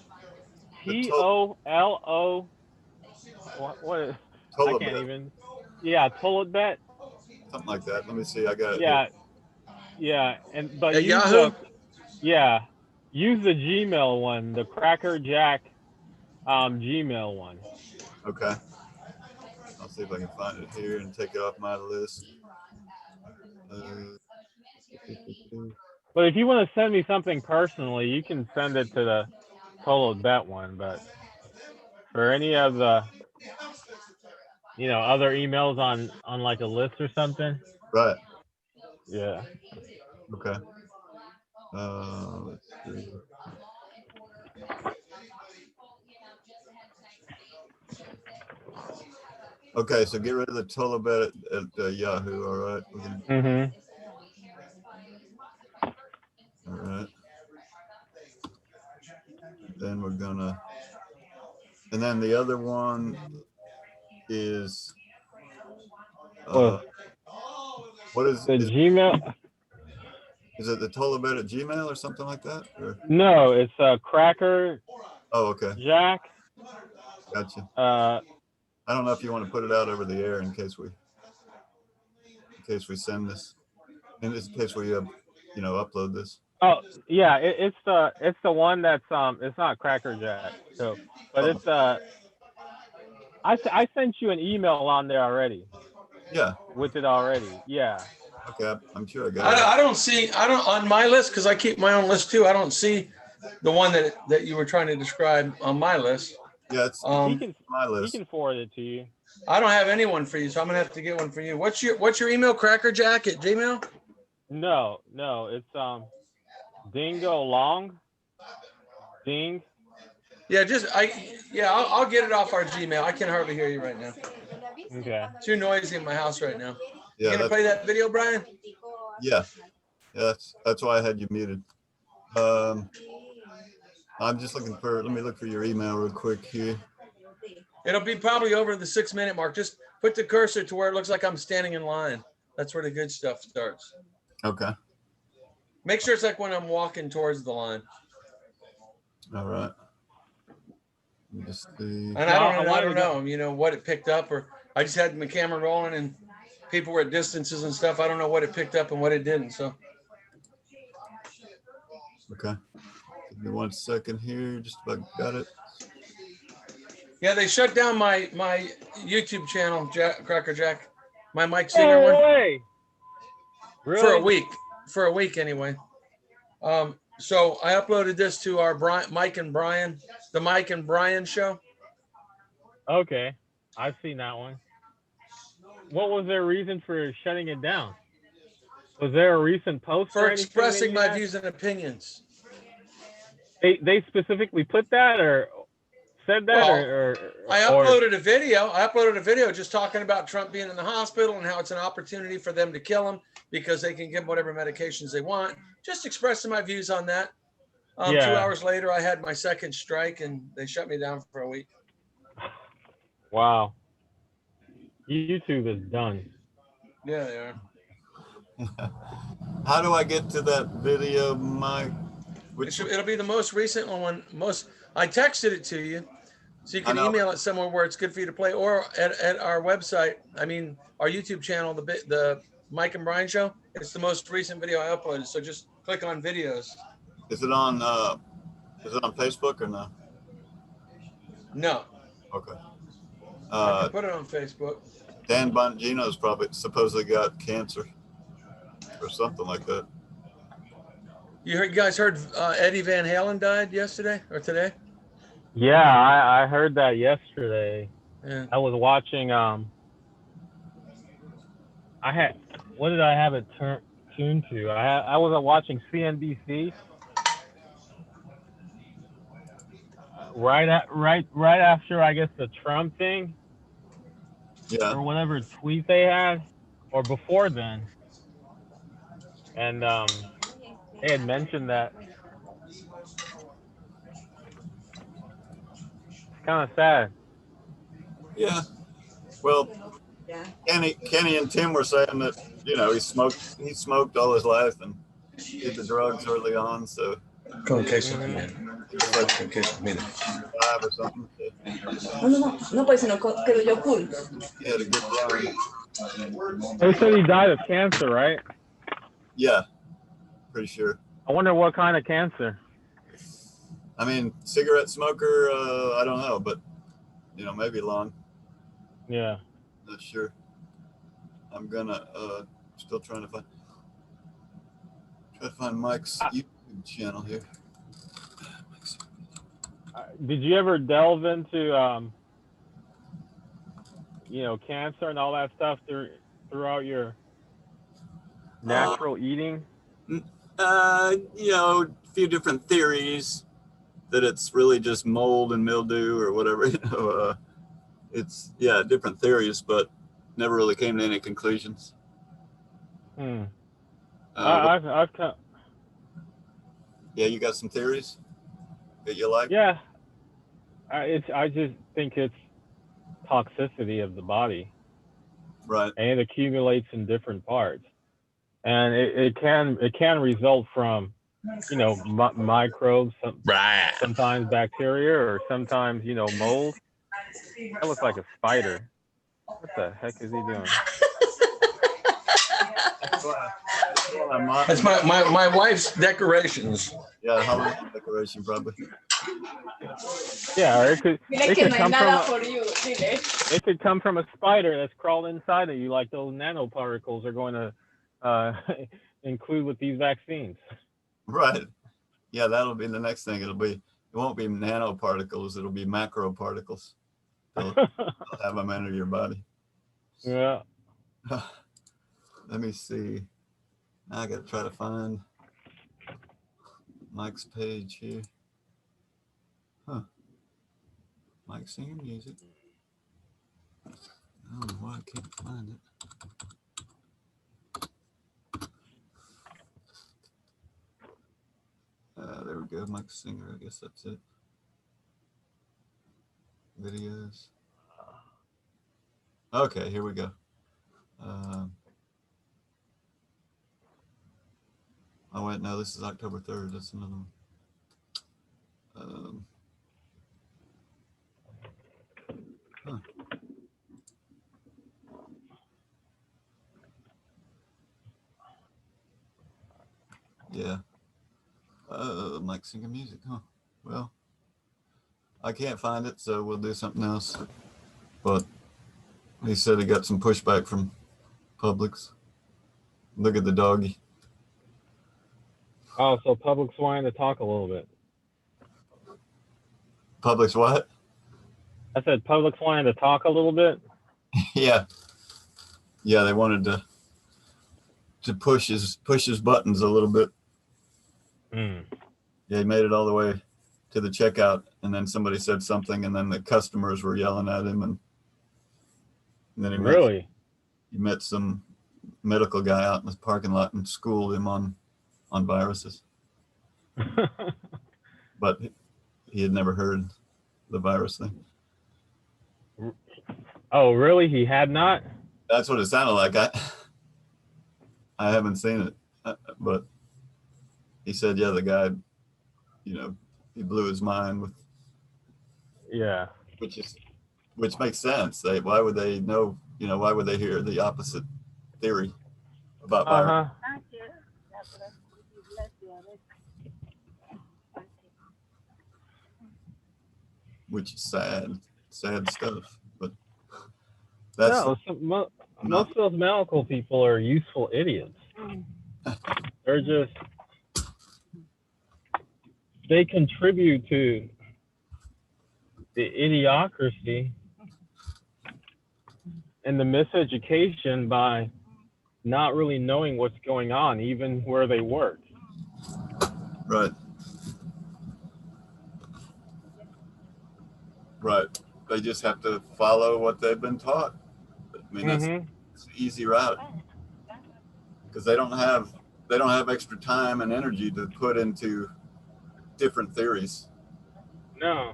TOLO. What is? I can't even. Yeah, Tolo Bet.
Something like that. Let me see. I got it.
Yeah.
Here.
Yeah, but use
Yahoo.
Use the Gmail one, the Cracker Jack Gmail one.
Okay. I'll see if I can find it here and take it off my list.
But if you want to send me something personally, you can send it to the Tolo Bet one. But for any of the other emails on like a list or something.
Right.
Yeah.
Okay. Let's see. Okay, so get rid of the Tolobet at Yahoo. All right. All right. Then we're gonna, and then the other one is what is
the Gmail?
Is it the Tolobet at Gmail or something like that? Or?
No, it's Cracker.
Oh, okay.
Jack.
Gotcha. I don't know if you want to put it out over the air in case we send this, in case we upload this.
Oh yeah, it's the one that's it's not Cracker Jack. So, but it's I sent you an email on there already.
Yeah.
With it already. Yeah.
Okay, I'm sure I got it.
I don't on my list, because I keep my own list too. I don't see the one that you were trying to describe on my list.
Yeah, it's my list.
He can forward it to you.
I don't have anyone for you, so I'm gonna have to get one for you. What's your email? Crackerjack at Gmail?
No, it's Dingo Long. Ding.
Yeah, I'll get it off our Gmail. I can hardly hear you right now.
Okay.
Too noisy in my house right now.
Yeah,
you gonna play that video, Brian?
Yeah. That's why I had you muted. I'm just looking for, let me look for your email real quick here.
It'll be probably over the 6-minute mark. Just put the cursor to where it looks like I'm standing in line. That's where the good stuff starts.
Okay.
Make sure it's like when I'm walking towards the line.
All right. Just see.
And I don't know, what it picked up, or I just had my camera rolling and people were at distances and stuff. I don't know what it picked up and what it didn't. So.
Okay. Give me 1 second here. Just about got it.
Yeah, they shut down my YouTube channel, Cracker Jack. My Mike Singer one.
Hey. Really?
For a week. For a week anyway. So I uploaded this to our Mike and Brian, the Mike and Brian show.
Okay, I've seen that one. What was their reason for shutting it down? Was there a recent post
For
or anything that
expressing
you
my
had?
views and opinions.
They specifically put that or said that
Well, I
or
uploaded a video. I uploaded a video just talking about Trump being in the hospital and how it's an opportunity for them to kill him because they can give him whatever medications they want. Just expressing my views on that. 2
yeah.
hours later, I had my second strike and they shut me down for a week.
Wow. YouTube is done.
Yeah, they are.
How do I get to that video, Mike?
It'll be the most recent one. I texted it to you, so you can email it somewhere where it's good for you to play, or at our website. I mean, our YouTube channel, the Mike and Brian Show. It's the most recent video I uploaded. So just click on videos.
Is it on Facebook or no?
No.
Okay.
I can put it on Facebook.
Dan Bongino's probably supposedly got cancer or something like that.
You guys heard Eddie Van Halen died yesterday or today?
Yeah, I heard that yesterday.
Yeah.
I was watching. What did I have it tuned to? I was watching CNBC. Right after I guess the Trump thing.
Yeah.
Or whatever tweet they had, or before then, and they had mentioned that. It's kind of sad.
Yeah. Well, Kenny and Tim were saying that he smoked all his life and did the drugs early on, so.
Con queso también. Con queso, mira.
5 or something. So.
No, pues no quedo yo cool.
He had a good run.
They said he died of cancer, right?
Yeah, pretty sure.
I wonder what kind of cancer.
I mean, cigarette smoker, I don't know, but maybe lung.
Yeah.
Not sure. I'm gonna still trying to find Mike's YouTube channel here.
Did you ever delve into cancer and all that stuff throughout your natural eating?
A few different theories that it's really just mold and mildew or whatever. It's different theories, but never really came to any conclusions.
I've
you got some theories that you like?
Yeah, I just think it's toxicity of the body,
right?
And it accumulates in different parts, and it can result from microbes, sometimes bacteria, or sometimes mold. That looks like a spider. What the heck is he doing?
That's my wife's decorations.
Yeah, Halloween decoration probably.
Yeah, or it could come from a spider that's crawled inside of you, like those nanoparticles are going to include with these vaccines.
Right. Yeah, that'll be the next thing. It won't be nanoparticles. It'll be macroparticles. They'll have them enter your body.
Yeah.
Let me see. Now I got to try to find Mike's page here. Huh. Mike singing music. I don't know why I can't find it. There we go. Mike Singer. I guess that's it. Videos. Okay, here we go. Oh wait, no, this is October 3rd. That's another one. Huh. Yeah. Mike singing music, huh? Well, I can't find it, so we'll do something else. But he said he got some pushback from Publix. Look at the doggy.
Oh, so public's wanting to talk a little bit.
Publix what?
I said public's wanting to talk a little bit.
Yeah. Yeah, they wanted to push his buttons a little bit.
Mm.
Yeah, he made it all the way to the checkout, and then somebody said something, and then the customers were yelling at him, and then
Really?
he met some medical guy out in the parking lot and schooled him on viruses. But he had never heard the virus thing.
Oh, really? He had not?
That's what it sounded like. I haven't seen it, but he said, yeah, the guy, he blew his mind with.
Yeah.
Which makes sense. Why would they know? Why would they hear the opposite theory about virus? Which is sad stuff. But that's
most of those medical people are useful idiots. They contribute to the idiocracy and the miseducation by not really knowing what's going on, even where they work.
Right. Right. They just have to follow what they've been taught. I mean, that's an easy route because they don't have extra time and energy to put into different theories.
No.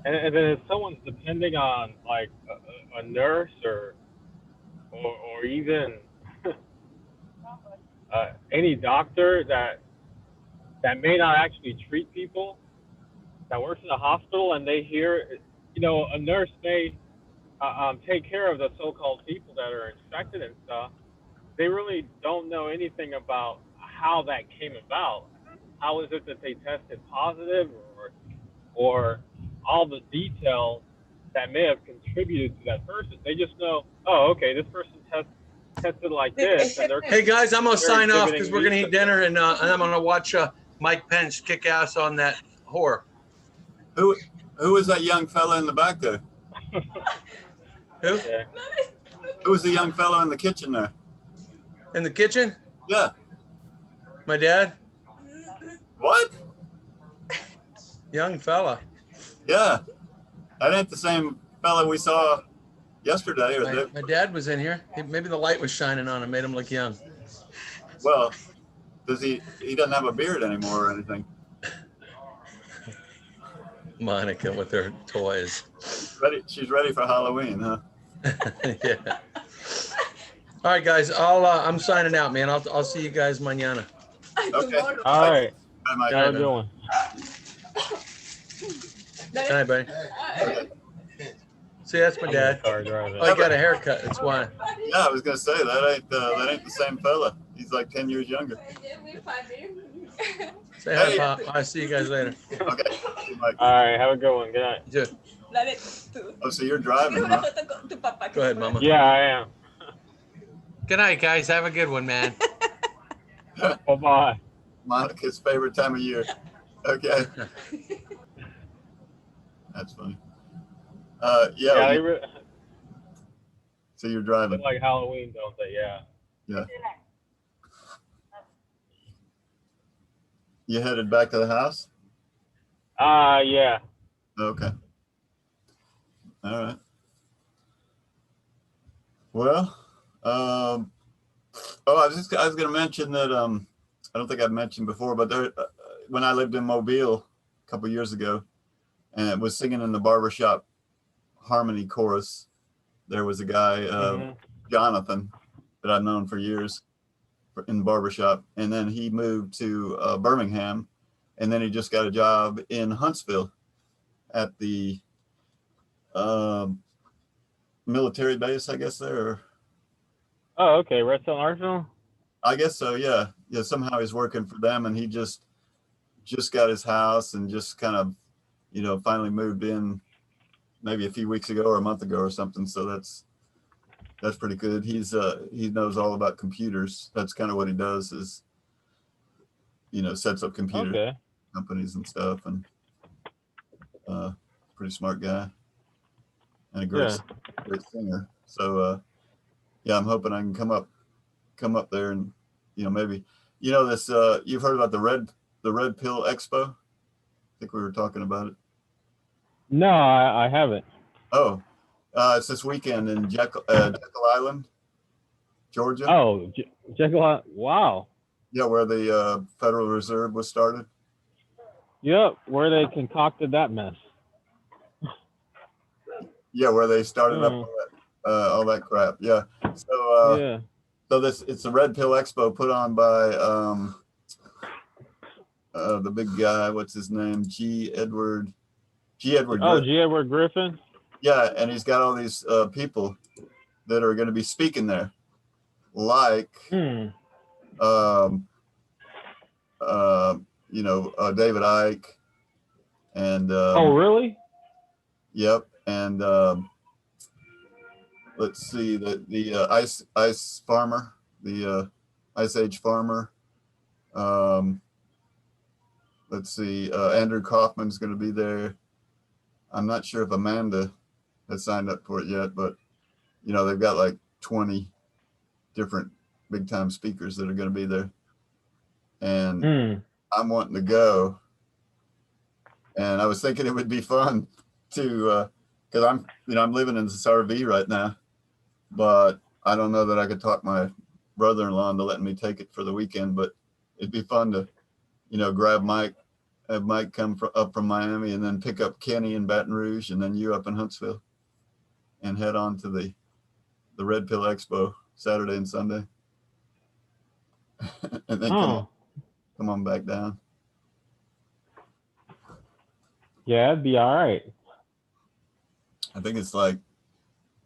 And then if someone's depending on like a nurse or even any doctor that may not actually treat people, that works in a hospital, and they hear, a nurse may take care of the so-called people that are infected and stuff. They really don't know anything about how that came about. How is it that they tested positive, or all the details that may have contributed to that person? They just know, oh, okay, this person tested like this, and they're.
Hey guys, I'm gonna sign off because we're gonna eat
research.
dinner, and I'm gonna watch Mike Pence kick ass on that whore.
Who was that young fella in the back there?
Who?
Yeah.
Who was the young fella in the kitchen there?
In the kitchen?
Yeah.
My dad?
What?
Young fella.
Yeah. That ain't the same fella we saw yesterday.
My dad was in here. Maybe the light was shining on him, made him look young.
Well, he doesn't have a beard anymore or anything.
Monica with her toys.
She's ready for Halloween, huh?
Yeah. All right, guys. I'm signing out, man. I'll see you guys mañana.
Okay.
All right.
Bye, Mike.
How you doing?
Good night, buddy. See, that's my dad.
Car driving.
Oh, he got a haircut. That's why.
Yeah, I was gonna say that ain't the same fella. He's like 10 years younger.
Say hi, Pop. I'll see you guys later.
Okay. Mike.
All right. Have a good one. Good night.
You too.
Oh, so you're driving, huh?
Go ahead, Mama.
Yeah, I am.
Good night, guys. Have a good one, man.
Bye-bye.
Monica's favorite time of year. Okay. That's funny. Yeah. So you're driving.
They like Halloween, don't they? Yeah.
Yeah. You headed back to the house?
Yeah.
Okay. All right. Well, I was going to mention that I don't think I've mentioned before, but when I lived in Mobile a couple years ago, and was singing in the barbershop harmony chorus, there was a guy, Jonathan, that I've known for years in the barbershop, and then he moved to Birmingham, and then he just got a job in Huntsville at the military base, I guess there.
Oh, okay. Redstone Arsenal?
I guess so, yeah. Yeah, somehow he's working for them, and he just got his house and just kind of, finally moved in maybe a few weeks ago or a month ago or something. So that's That's pretty good. He knows all about computers. That's kind of what he does is, sets up computer
Okay.
companies and stuff, and pretty smart guy and a
Yeah.
great singer. So yeah, I'm hoping I can come up there and maybe this you've heard about the Red Pill Expo? I think we were talking about it.
No, I haven't.
Oh, it's this weekend in Jekyll Island, Georgia.
Oh, Jekyll. Wow.
Yeah, where the Federal Reserve was started.
Yep. Where they concocted that mess.
Yeah, where they started up all that crap. Yeah. So
Yeah.
so it's the Red Pill Expo put on by the big guy. What's his name? G. Edward.
Oh, G. Edward Griffin.
Yeah, and he's got all these people that are going to be speaking there, like
Hmm.
David Icke, and
Oh, really?
yep, and let's see the ice farmer, the Ice Age farmer. Let's see, Andrew Kaufman's going to be there. I'm not sure if Amanda has signed up for it yet, but they've got like 20 different big time speakers that are going to be there, and I'm wanting to go. And I was thinking it would be fun to, because I'm living in this RV right now, but I don't know that I could talk my brother-in-law into letting me take it for the weekend. But it'd be fun to, grab Mike, have Mike come up from Miami, and then pick up Kenny in Baton Rouge, and then you up in Huntsville, and head on to the Red Pill Expo Saturday and Sunday, and then come on back down.
Yeah, it'd be all right.
I think it's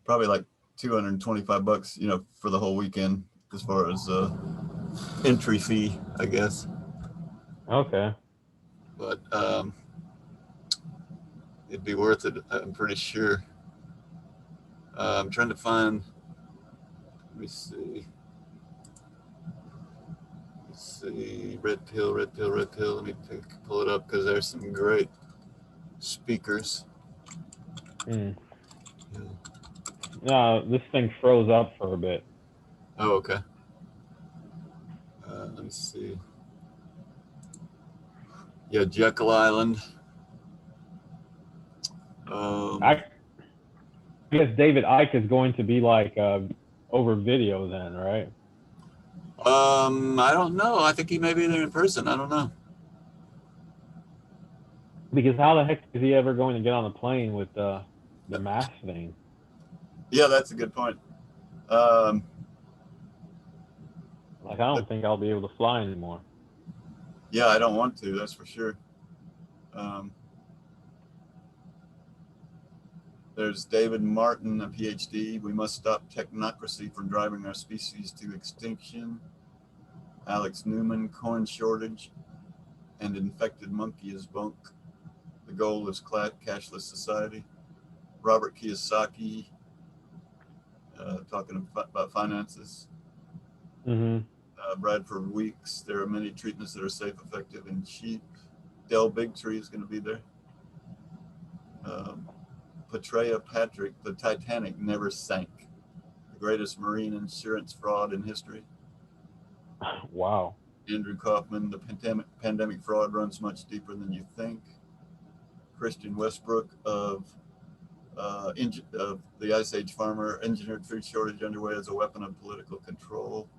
probably like $225, for the whole weekend, as far as entry fee, I guess.
Okay.
But it'd be worth it, I'm pretty sure. I'm trying to find. Let me see. Let's see. Red Pill. Let me pull it up because there's some great speakers.
Yeah. No, this thing froze up for a bit.
Oh, okay. Let me see. Yeah, Jekyll Island.
I guess David Icke is going to be over video then, right?
I don't know. I think he may be there in person. I don't know.
Because how the heck is he ever going to get on a plane with the mask thing?
Yeah, that's a good point.
I don't think I'll be able to fly anymore.
Yeah, I don't want to. That's for sure. There's David Martin, a PhD. We must stop technocracy from driving our species to extinction. Alex Newman, corn shortage and infected monkey is bunk. The goal is cashless society. Robert Kiyosaki, talking about finances. Bradford Weeks, there are many treatments that are safe, effective, and cheap. Del Bigtree is going to be there. Petrea Patrick, the Titanic never sank. The greatest marine insurance fraud in history.
Wow.
Andrew Kaufman, the pandemic fraud runs much deeper than you think. Christian Westbrook of the Ice Age farmer, engineered food shortage underway as a weapon of political control.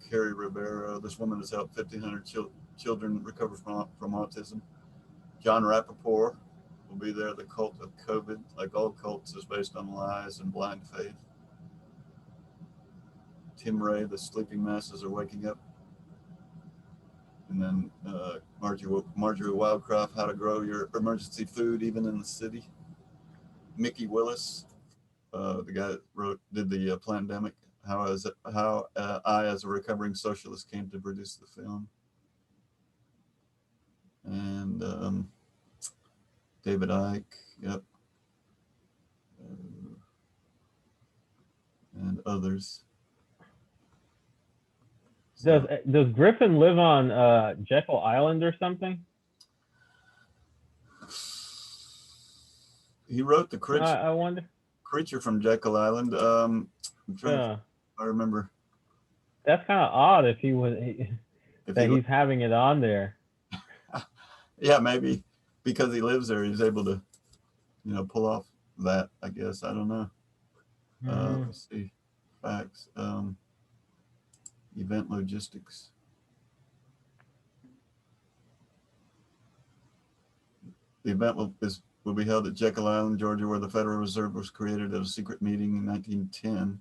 Carrie Rivera, this woman has helped 1,500 children recover from autism. John Rappaport will be there. The cult of COVID, like all cults, is based on lies and blind faith. Tim Ray, the sleeping masses are waking up. And then Marjorie Wildcroft, how to grow your emergency food even in the city. Mickey Willis, the guy that did the Plandemic, how I, as a recovering socialist, came to produce the film. And David Icke, yep. and others.
Does
So,
does Griffin live on Jekyll Island or something?
he wrote the
I wonder.
creature from Jekyll Island. I'm trying to,
Yeah,
I remember
that's kind of odd if he was
if
that
he,
he's having it on there.
yeah, maybe because he lives there, he's able to, pull off that. I guess I don't know.
Mhm.
Let's see, facts. Event logistics. The event will be held at Jekyll Island, Georgia, where the Federal Reserve was created at a secret meeting in 1910.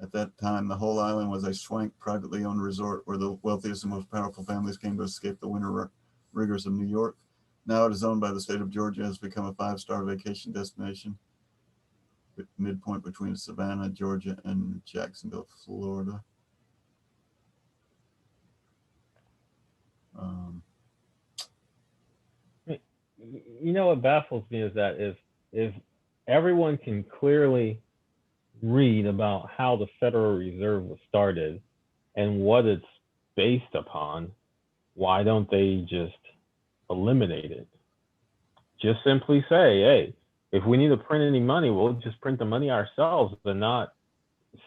At that time, the whole island was a swank, privately owned resort where the wealthiest and most powerful families came to escape the winter rigors of New York. Now it is owned by the state of Georgia and has become a 5-star vacation destination, with midpoint between Savannah, Georgia, and Jacksonville, Florida.
You know what baffles me is that if everyone can clearly read about how the Federal Reserve was started and what it's based upon, why don't they just eliminate it? Just simply say, hey, if we need to print any money, we'll just print the money ourselves and not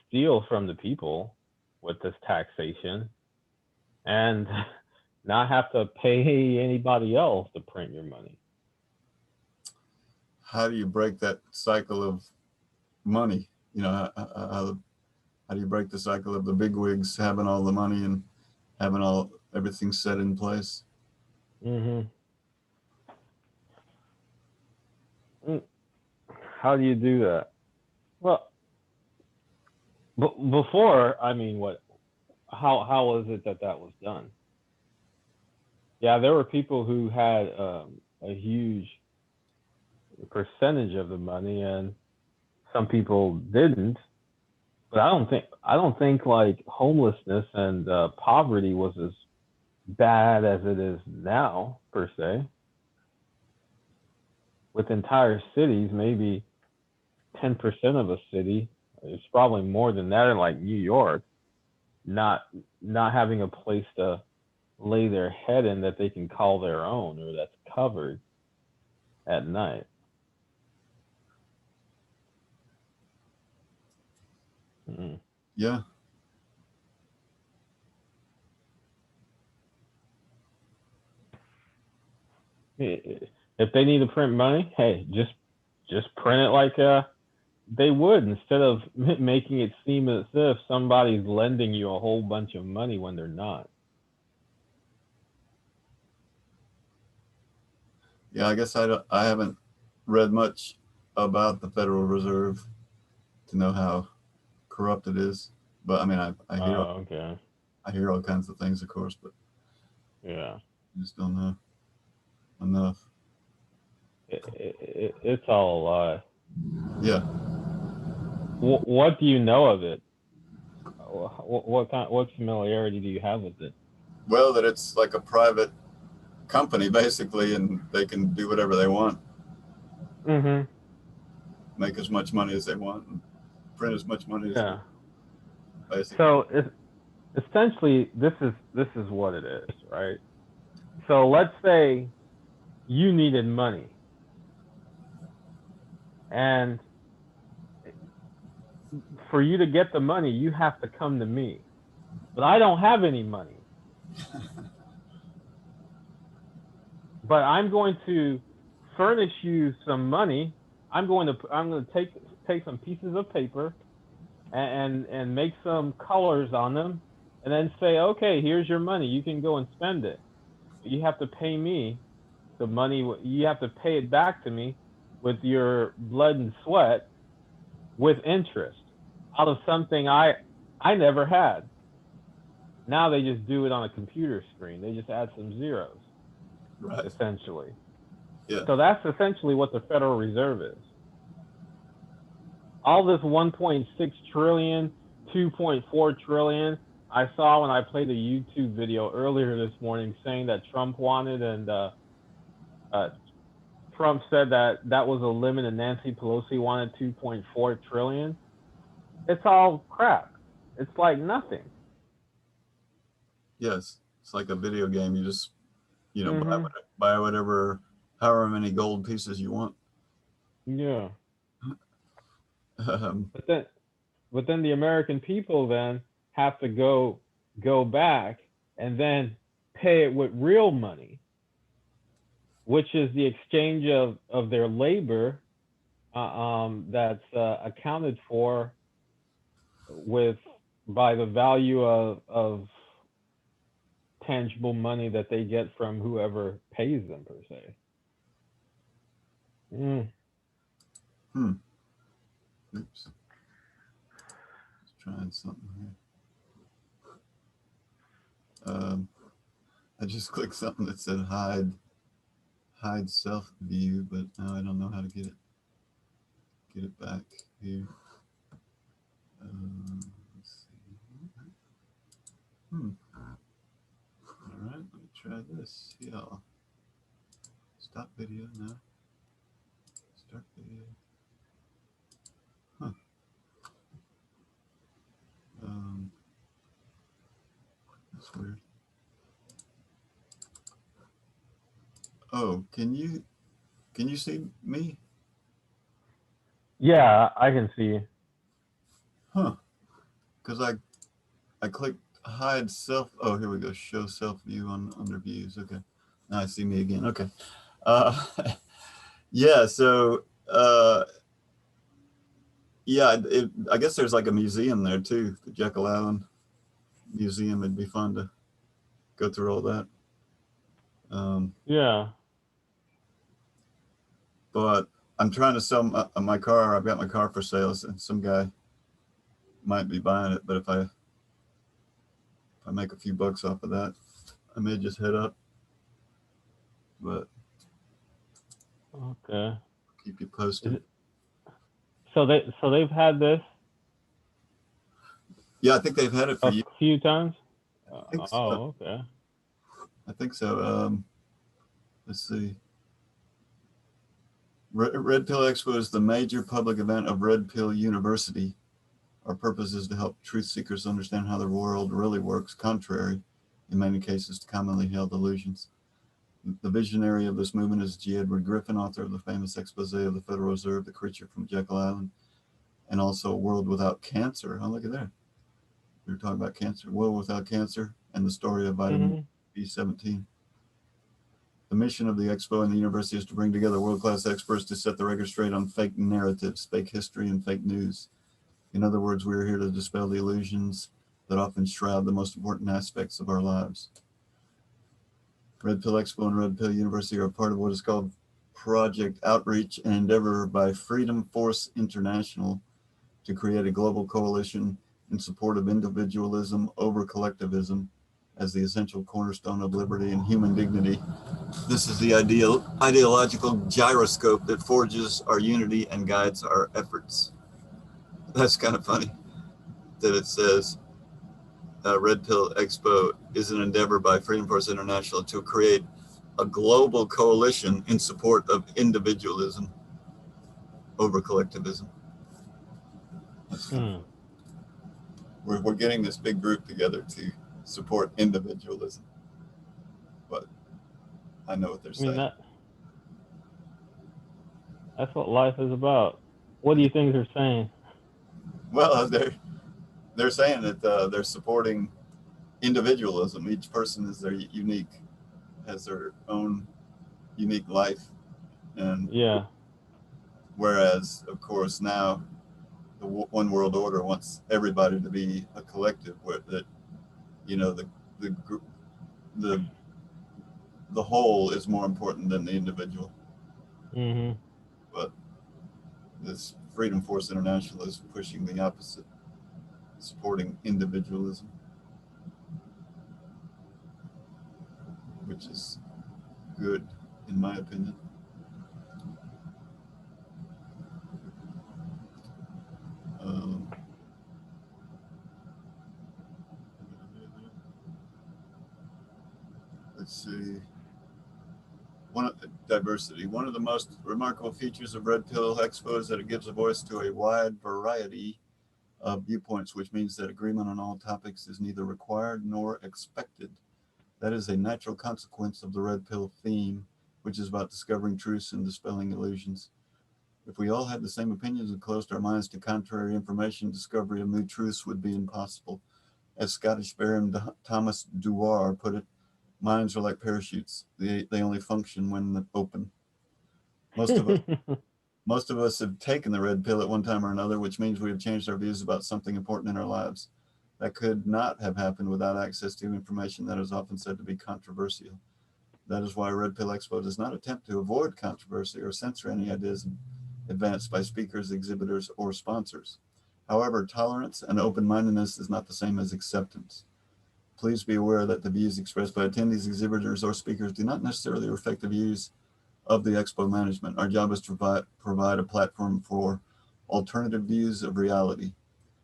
steal from the people with this taxation and not have to pay anybody else to print your money.
How do you break that cycle of money? How do you break the cycle of the bigwigs having all the money and having everything set in place?
Mm-hmm. How do you do that? Well, before, I mean, how was it that was done? Yeah, there were people who had a huge percentage of the money, and some people didn't. But I don't think like homelessness and poverty was as bad as it is now per se. With entire cities, maybe 10% of a city, it's probably more than that in like New York, not having a place to lay their head in that they can call their own or that's covered at night. Mm.
Yeah.
If they need to print money, hey, just print it like they would, instead of making it seem as if somebody's lending you a whole bunch of money when they're not.
Yeah, I guess I haven't read much about the Federal Reserve to know how corrupt it is. But I mean, I hear
Okay.
I hear all kinds of things, of course, but
Yeah.
I just don't know enough.
It's all a lie.
Yeah.
What do you know of it? What familiarity do you have with it?
Well, that it's like a private company basically, and they can do whatever they want,
Mm-hmm.
make as much money as they want, and print as much money as they
Yeah.
want, basically.
So essentially, this is what it is, right? So let's say you needed money, and for you to get the money, you have to come to me. But I don't have any money. But I'm going to furnish you some money. I'm going to take some pieces of paper and make some colors on them, and then say, okay, here's your money. You can go and spend it. But you have to pay me the money. You have to pay it back to me with your blood and sweat with interest out of something I never had. Now they just do it on a computer screen. They just add some zeros,
Right.
essentially.
Yeah.
So that's essentially what the Federal Reserve is. All this 1.6 trillion, 2.4 trillion, I saw when I played a YouTube video earlier this morning saying that Trump wanted, and Trump said that was a limit, and Nancy Pelosi wanted 2.4 trillion. It's all crap. It's like nothing.
Yes, it's like a video game. You just, you know,
Hmm.
buy whatever, however many gold pieces you want.
Yeah.
Um,
But then, the American people then have to go back and then pay it with real money, which is the exchange of their labor, that's accounted for with by the value of tangible money that they get from whoever pays them per se. Mm.
hmm. Oops. Just trying something here. I just clicked something that said hide self view, but now I don't know how to get it back here. Let's see. All right, let me try this. Yeah. Stop video now. Start video. Huh. That's weird. Oh, can you see me?
Yeah, I can see.
Huh. Because I clicked hide self. Oh, here we go. Show self view on under views. Okay. Now I see me again. Okay. Uh, yeah. So yeah, I guess there's like a museum there too, the Jekyll Island Museum. It'd be fun to go through all that.
Yeah.
But I'm trying to sell my car. I've got my car for sale, and some guy might be buying it. But if I make a few bucks off of that, I may just head up. But
Okay.
keep you
Is
posted.
it, they've had this
Yeah, I think they've had it for
a
years.
few times.
I think so.
Oh, okay.
I think so. Let's see. Red Pill Expo is the major public event of Red Pill University. Our purpose is to help truth seekers understand how the world really works, contrary, in many cases, to commonly held illusions. The visionary of this movement is G. Edward Griffin, author of the famous expose of the Federal Reserve, The Creature from Jekyll Island, and also A World Without Cancer. Oh, look at that. We were talking about cancer. World Without Cancer, and the story of vitamin
Hmm.
B17. The mission of the expo and the university is to bring together world-class experts to set the record straight on fake narratives, fake history, and fake news. In other words, we are here to dispel the illusions that often shroud the most important aspects of our lives. Red Pill Expo and Red Pill University are part of what is called Project Outreach, an endeavor by Freedom Force International to create a global coalition in support of individualism over collectivism as the essential cornerstone of liberty and human dignity. This is the ideological gyroscope that forges our unity and guides our efforts. That's kind of funny that it says Red Pill Expo is an endeavor by Freedom Force International to create a global coalition in support of individualism over collectivism. That's kind of
Hmm.
funny. We're getting this big group together to support individualism, but I know what they're
I mean,
saying.
that's what life is about. What do you think they're saying?
Well, they're saying that they're supporting individualism. Each person is has their own unique life, and
Yeah.
whereas, of course, now the one world order wants everybody to be a collective, where that the group the the whole is more important than the individual.
Hmm.
But this Freedom Force International is pushing the opposite, supporting individualism, which is good in my opinion. Um, let's see. Diversity. One of the most remarkable features of Red Pill Expo is that it gives a voice to a wide variety viewpoints, which means that agreement on all topics is neither required nor expected. That is a natural consequence of the red pill theme, which is about discovering truths and dispelling illusions. If we all had the same opinions and closed our minds to contrary information, discovery of new truths would be impossible. As Scottish Baron Thomas Dewar put it, minds are like parachutes. They only function when open. Most of us have taken the red pill at one time or another, which means we have changed our views about something important in our lives. That could not have happened without access to information that is often said to be controversial. That is why Red Pill Expo does not attempt to avoid controversy or censor any ideas advanced by speakers, exhibitors, or sponsors. However, tolerance and open-mindedness is not the same as acceptance. Please be aware that the views expressed by attendees, exhibitors, or speakers do not necessarily reflect the views of the Expo management. Our job is to provide a platform for alternative views of reality.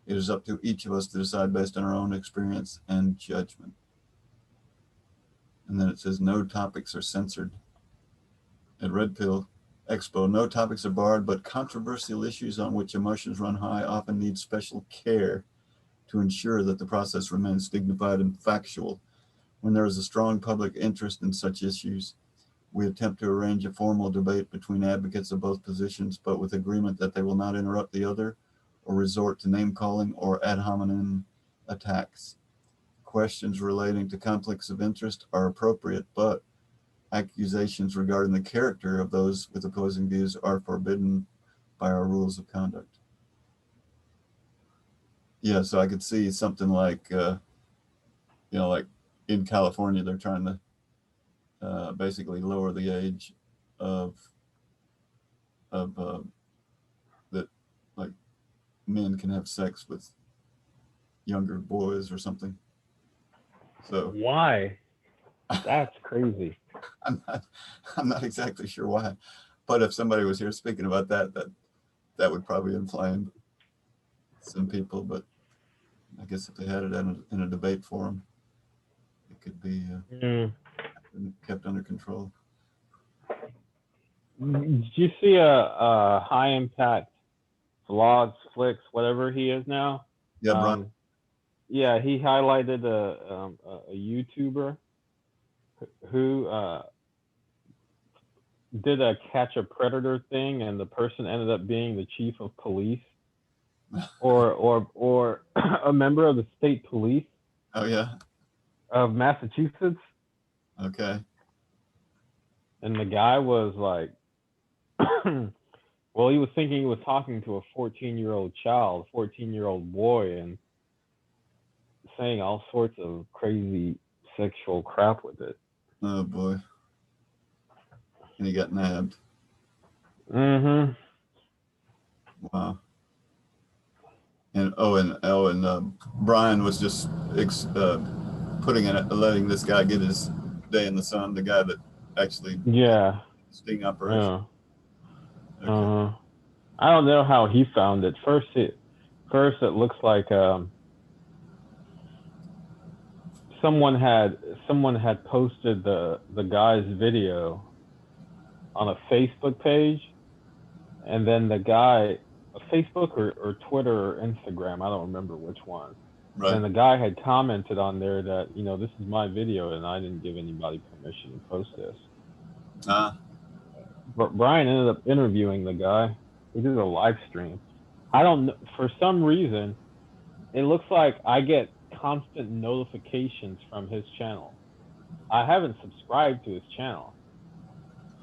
It is up to each of us to decide based on our own experience and judgment. And then it says no topics are censored. At Red Pill Expo, no topics are barred, but controversial issues on which emotions run high often need special care to ensure that the process remains dignified and factual. When there is a strong public interest in such issues, we attempt to arrange a formal debate between advocates of both positions, but with agreement that they will not interrupt the other or resort to name-calling or ad hominem attacks. Questions relating to conflicts of interest are appropriate, but accusations regarding the character of those with opposing views are forbidden by our rules of conduct. Yeah, so I could see something like, like in California, they're trying to basically lower the age of that, like, men can have sex with younger boys or something. So
why? That's crazy.
I'm not exactly sure why, but if somebody was here speaking about that would probably inflame some people. But I guess if they had it in a debate forum, it could be kept under control.
Did you see a high impact vlogs, flicks, whatever he is now?
Yeah, Brian.
Yeah, he highlighted a YouTuber who did a catch a predator thing, and the person ended up being the chief of police or a member of the state police.
Oh yeah.
Of Massachusetts.
Okay.
And the guy was like, well, he was thinking he was talking to a 14-year-old child, 14-year-old boy, and saying all sorts of crazy sexual crap with it.
Oh boy. And he got nabbed.
Mm-hmm.
Wow. And Brian was just letting this guy get his day in the sun. The guy that actually sting operation.
Yeah. Okay. I don't know how he found it. First it looks like someone had posted the guy's video on a Facebook page, and then the guy, Facebook or Twitter or Instagram, I don't remember which one. Right. And the guy had commented on there that, this is my video and I didn't give anybody permission to post this. But Brian ended up interviewing the guy. He did a live stream. I don't know, for some reason, it looks like I get constant notifications from his channel. I haven't subscribed to his channel.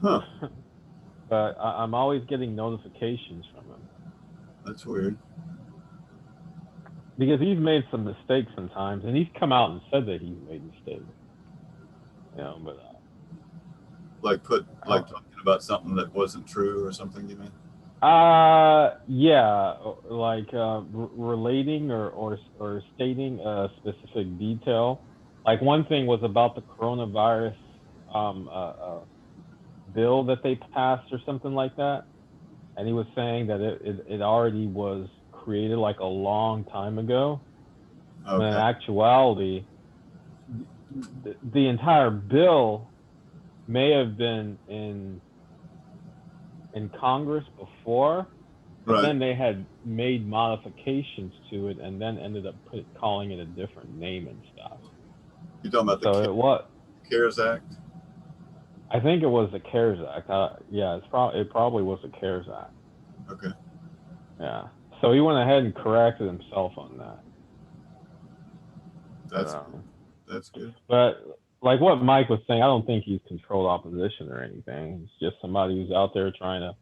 Huh.
But I'm always getting notifications from him.
That's weird.
Because he's made some mistakes sometimes, and he's come out and said that he's made mistakes. But
talking about something that wasn't true or something, you mean?
Yeah, like relating or stating a specific detail. Like one thing was about the coronavirus bill that they passed or something like that, and he was saying that it already was created like a long time ago. Okay. When in actuality, the entire bill may have been in Congress before, but
Right.
then they had made modifications to it and then ended up calling it a different name and stuff.
You're talking about
So
the
it was.
CARES Act?
I think it was the CARES Act. Yeah, it probably was the CARES Act.
Okay.
Yeah. So he went ahead and corrected himself on that.
That's that's good.
But like what Mike was saying, I don't think he's controlled opposition or anything. He's just somebody who's out there trying to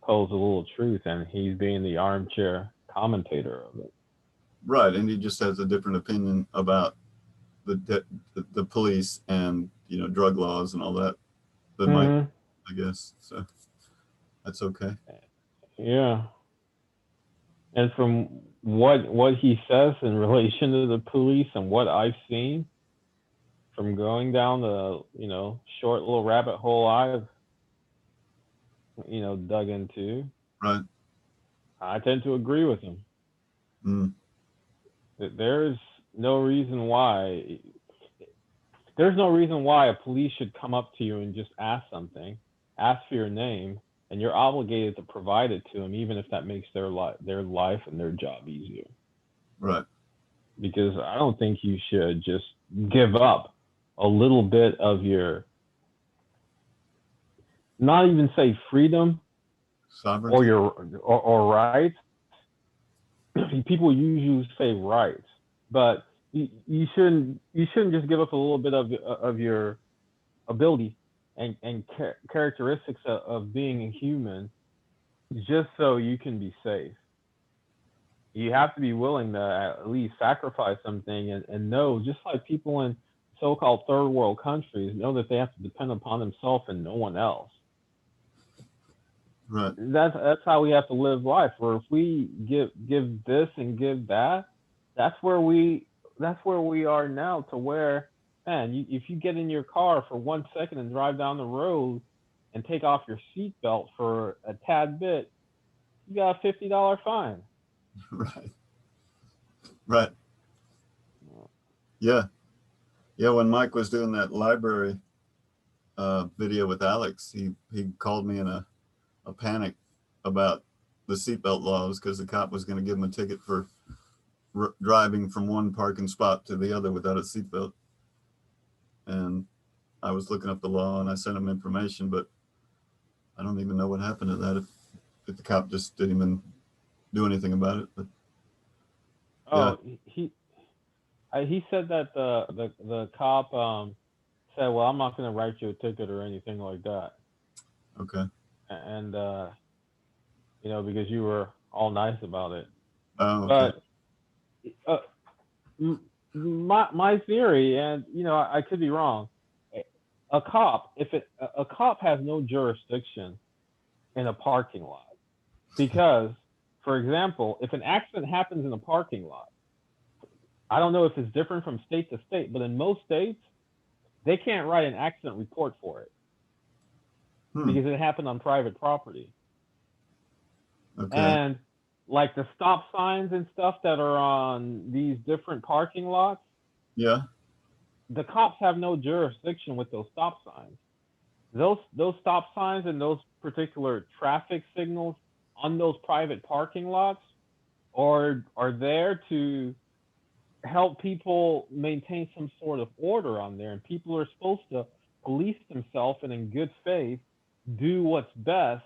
pose a little truth, and he's being the armchair commentator of it.
Right, and he just has a different opinion about the police and drug laws and all that. That might, I guess. So that's okay.
Yeah. And from what he says in relation to the police and what I've seen from going down the short little rabbit hole I've dug into,
Right.
I tend to agree with him.
Mm.
There's no reason why a police should come up to you and just ask something, ask for your name, and you're obligated to provide it to them, even if that makes their life and their job easier.
Right.
Because I don't think you should just give up a little bit of your, not even say freedom,
sovereignty,
or your or rights. People usually say rights, but you shouldn't just give up a little bit of your ability and characteristics of being a human just so you can be safe. You have to be willing to at least sacrifice something and know, just like people in so-called third world countries know that they have to depend upon themselves and no one else.
Right.
That's how we have to live life. Where if we give this and give that, that's where we are now. To where, man, if you get in your car for 1 second and drive down the road and take off your seatbelt for a tad bit, you got a $50 fine.
Right. Right. Yeah. Yeah. When Mike was doing that library video with Alex, he called me in a panic about the seatbelt laws because the cop was going to give him a ticket for driving from one parking spot to the other without a seatbelt. And I was looking up the law and I sent him information, but I don't even know what happened to that if the cop just didn't even do anything about it. But
yeah. He said that the cop said, well, I'm not going to write you a ticket or anything like that.
Okay.
And because you were all nice about it.
Oh, okay.
But my theory, and I could be wrong, a cop has no jurisdiction in a parking lot, because, for example, if an accident happens in a parking lot, I don't know if it's different from state to state, but in most states, they can't write an accident report for it because it happened on private property.
Okay.
And like the stop signs and stuff that are on these different parking lots,
yeah,
the cops have no jurisdiction with those stop signs. Those stop signs and those particular traffic signals on those private parking lots are there to help people maintain some sort of order on there, and people are supposed to police themselves and in good faith do what's best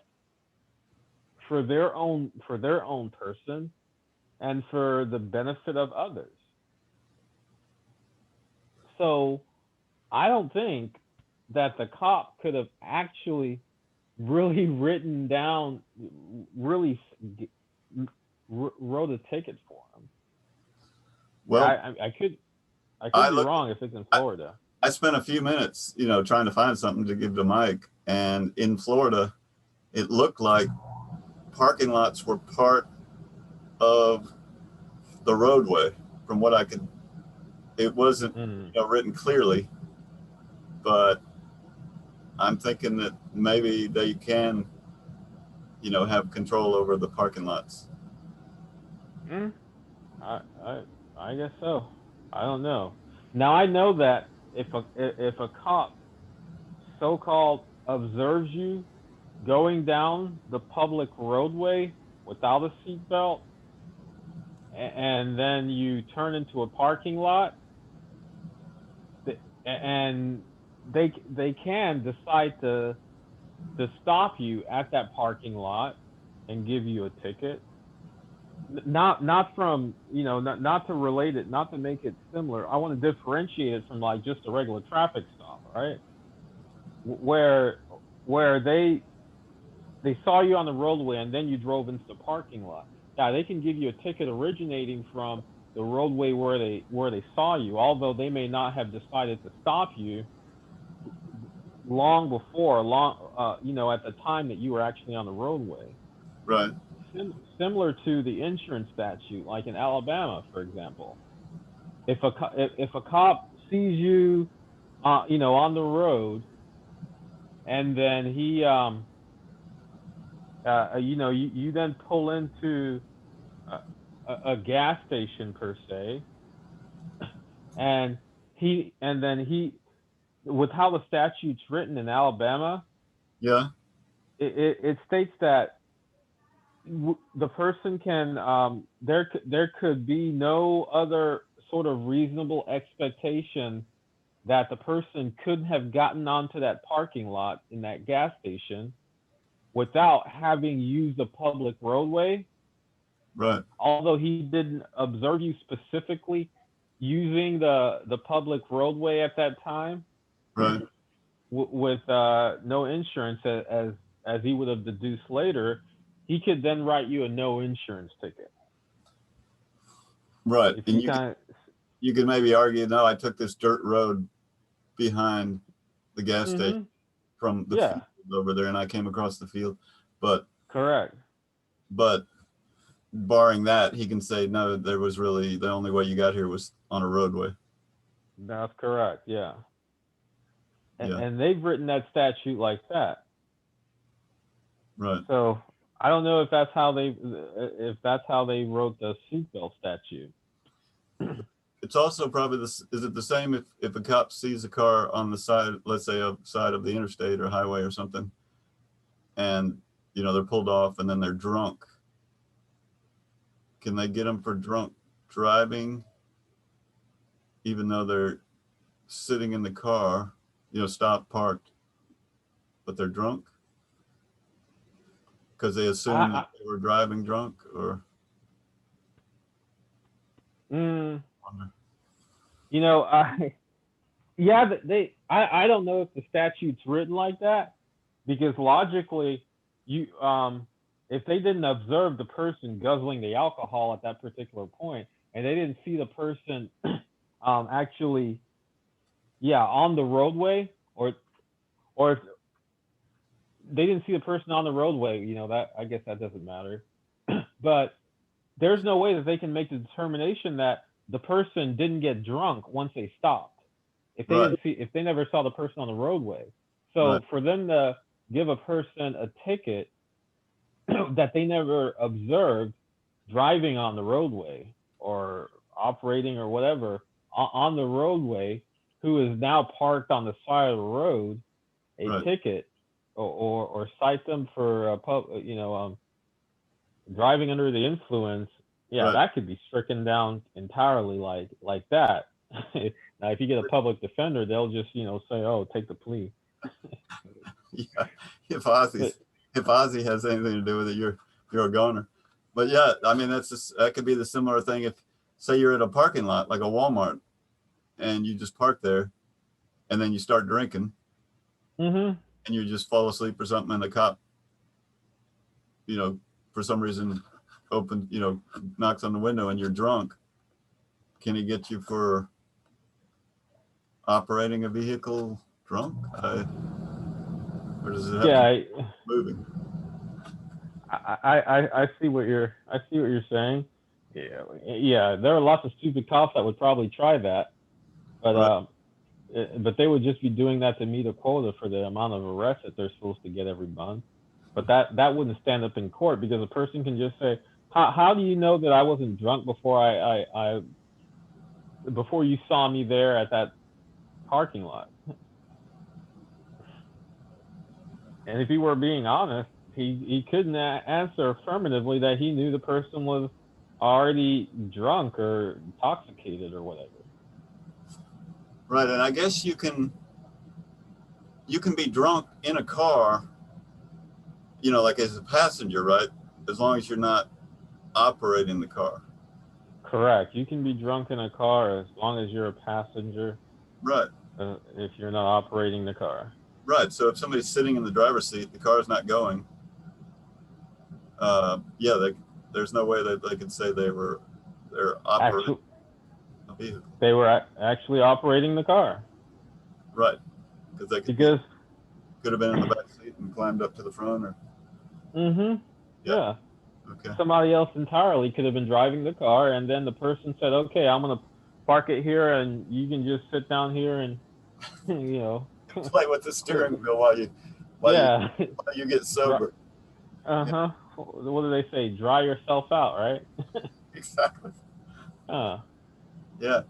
for their own person and for the benefit of others. So I don't think that the cop could have actually really written down, really wrote a ticket for him.
Well,
I could be wrong if it's in Florida.
I spent a few minutes, trying to find something to give to Mike, and in Florida, it looked like parking lots were part of the roadway. From what I could, it wasn't written clearly, but I'm thinking that maybe they can, have control over the parking lots.
I guess so. I don't know. Now I know that if a cop so-called observes you going down the public roadway without a seatbelt, and then you turn into a parking lot, and they can decide to stop you at that parking lot and give you a ticket. Not from, not to relate it, not to make it similar. I want to differentiate it from like just a regular traffic stop, right? Where they saw you on the roadway and then you drove into the parking lot. Yeah, they can give you a ticket originating from the roadway where they saw you, although they may not have decided to stop you long before, at the time that you were actually on the roadway.
Right.
Similar to the insurance statute, like in Alabama, for example. If a cop sees you, on the road, and then he, you then pull into a gas station per se, and then he, with how the statute's written in Alabama,
Yeah.
it states that the person can, there could be no other sort of reasonable expectation that the person could have gotten onto that parking lot in that gas station without having used a public roadway.
Right.
Although he didn't observe you specifically using the public roadway at that time,
Right.
with no insurance, as he would have deduced later, he could then write you a no insurance ticket.
Right.
If
And
you
you could maybe argue, no, I took this dirt road behind the gas station from the field over there, and I came across the field. But
correct.
But barring that, he can say, no, there was really, the only way you got here was on a roadway.
That's correct. Yeah.
Yeah.
And they've written that statute like that.
Right.
So I don't know if that's how they wrote the seatbelt statute.
It's also probably is it the same if a cop sees a car on the side, let's say a side of the interstate or highway or something, and they're pulled off and then they're drunk. Can they get them for drunk driving, even though they're sitting in the car, stopped, parked, but they're drunk? Because they assume that they were driving drunk, or?
I don't know if the statute's written like that, because logically, if they didn't observe the person guzzling the alcohol at that particular point, and they didn't see the person actually, on the roadway, or if they didn't see the person on the roadway, that, I guess that doesn't matter. But there's no way that they can make the determination that the person didn't get drunk once they stopped, if they never saw the person on the roadway. So for them to give a person a ticket that they never observed driving on the roadway or operating or whatever on the roadway, who is now parked on the side of the road, a ticket, or cite them for driving under the influence, that could be stricken down entirely like that. Now, if you get a public defender, they'll just say, "Oh, take the plea."
Yeah, if Ozzy has anything to do with it, you're a goner. But yeah, I mean that could be the similar thing if, say, you're at a parking lot like a Walmart, and you just park there, and then you start drinking, and you just fall asleep or something, and the cop, for some reason, knocks on the window, and you're drunk. Can he get you for operating a vehicle drunk? Or does it have to be moving?
I see what you're saying. Yeah. There are lots of stupid cops that would probably try that, but they would just be doing that to meet a quota for the amount of arrests that they're supposed to get every month. But that wouldn't stand up in court, because a person can just say, "How do you know that I wasn't drunk before you saw me there at that parking lot?" And if he were being honest, he couldn't answer affirmatively that he knew the person was already drunk or intoxicated or whatever.
Right, and I guess you can be drunk in a car, you know, like as a passenger, right? As long as you're not operating the car.
Correct. You can be drunk in a car as long as you're a passenger.
Right.
If you're not operating the car.
Right. So if somebody's sitting in the driver's seat, the car's not going. Yeah, there's no way that they could say they're operating a vehicle.
They were actually operating the car.
Right. Because they could have been in the back seat and climbed up to the front, or.
Mm-hmm. Yeah.
Okay.
Somebody else entirely could have been driving the car, and then the person said, "Okay, I'm gonna park it here, and you can just sit down here and, you know,
play with the steering wheel while you get sober."
Uh-huh. What do they say? Dry yourself out, right?
Exactly. Yeah.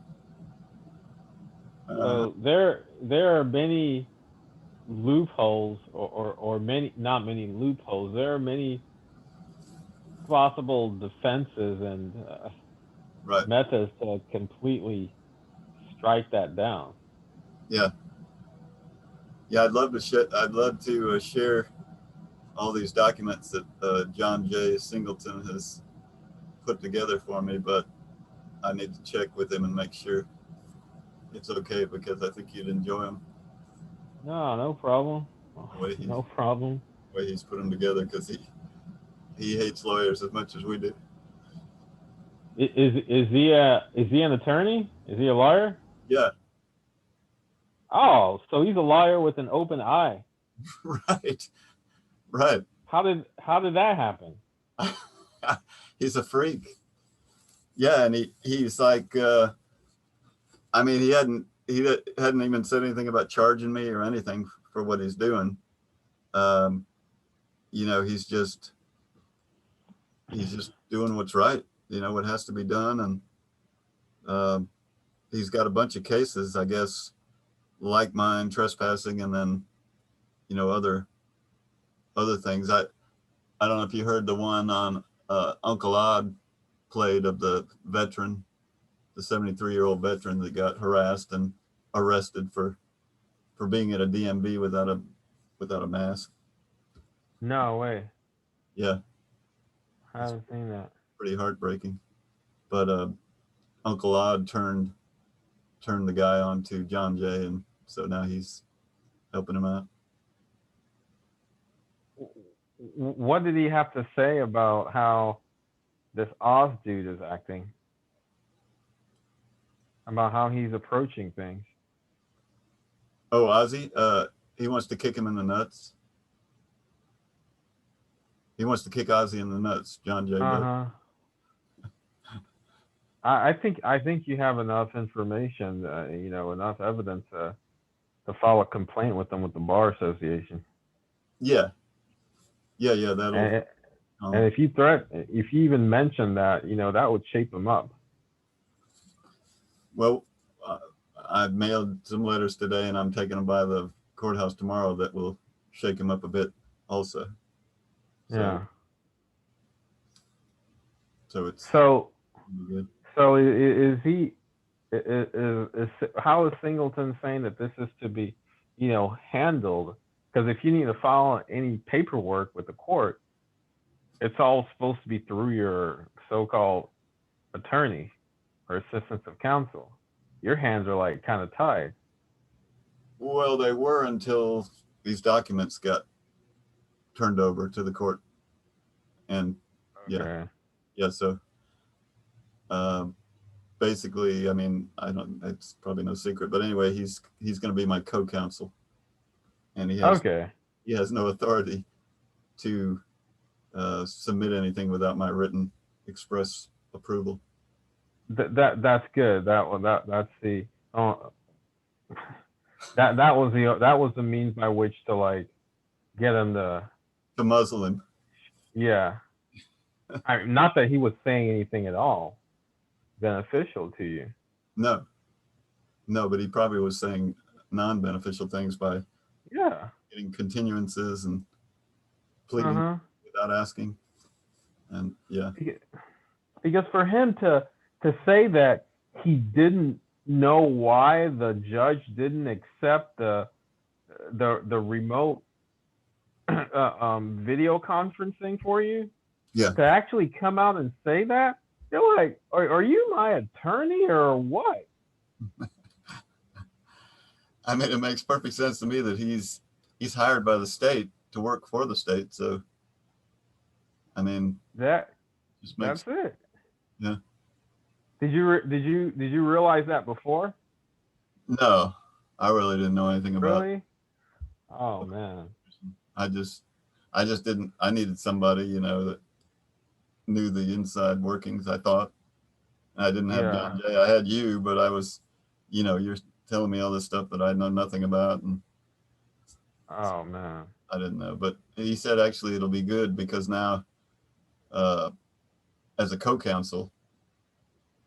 So there are many loopholes, or many, not many loopholes. There are many possible defenses and methods to completely strike that down.
Yeah. Yeah, I'd love to share all these documents that John J. Singleton has put together for me, but I need to check with him and make sure it's okay, because I think you'd enjoy them.
No problem. No problem.
The way he's put them together, because he hates lawyers as much as we do.
Is he an attorney? Is he a lawyer?
Yeah.
Oh, so he's a lawyer with an open eye.
Right.
How did that happen?
He's a freak. Yeah, and he's like, I mean, he hadn't even said anything about charging me or anything for what he's doing. You know, he's just doing what's right. You know, what has to be done, and he's got a bunch of cases, I guess, like mine, trespassing, and then, you know, other things. I don't know if you heard the one on Uncle Odd played of the veteran, the 73-year-old veteran that got harassed and arrested for being at a DMV without a mask.
No way.
Yeah.
I haven't seen that.
Pretty heartbreaking. But Uncle Odd turned the guy on to John Jay, and so now he's helping him out.
What did he have to say about how this Oz dude is acting? About how he's approaching things?
Oh, Ozzy, he wants to kick him in the nuts. He wants to kick Ozzy in the nuts, John Jay.
I think you have enough information, you know, enough evidence to file a complaint with them with the Bar Association.
Yeah. That'll.
And if you even mention that, you know, that would shape them up.
Well, I've mailed some letters today, and I'm taking them by the courthouse tomorrow that will shake them up a bit also.
Yeah.
So it's
good. So is how is Singleton saying that this is to be, you know, handled? Because if you need to file any paperwork with the court, it's all supposed to be through your so-called attorney or assistance of counsel. Your hands are like kind of tied.
Well, they were until these documents got turned over to the court. And so basically, I mean, it's probably no secret, but anyway, he's going to be my co-counsel, and he has no authority to submit anything without my written express approval.
That's good. That was the means by which to like get him to
muzzle him.
Yeah. Not that he was saying anything at all beneficial to you.
No, but he probably was saying non-beneficial things by getting continuances and pleading
Uh-huh.
without asking. And yeah,
Because for him to say that he didn't know why the judge didn't accept the remote video conferencing for you,
yeah.
to actually come out and say that, you're like, are you my attorney or what?
I mean, it makes perfect sense to me that he's hired by the state to work for the state. So, I mean,
That
just
that's
makes,
it.
yeah.
Did you realize that before?
No, I really didn't know anything about
Really? Oh man.
I just didn't. I needed somebody, you know, that knew the inside workings. I thought I didn't have
Yeah.
John Jay. I had you, but I was, you know, you're telling me all this stuff that I know nothing about, and
Oh man.
I didn't know. But he said actually it'll be good because now, uh, as a co-counsel,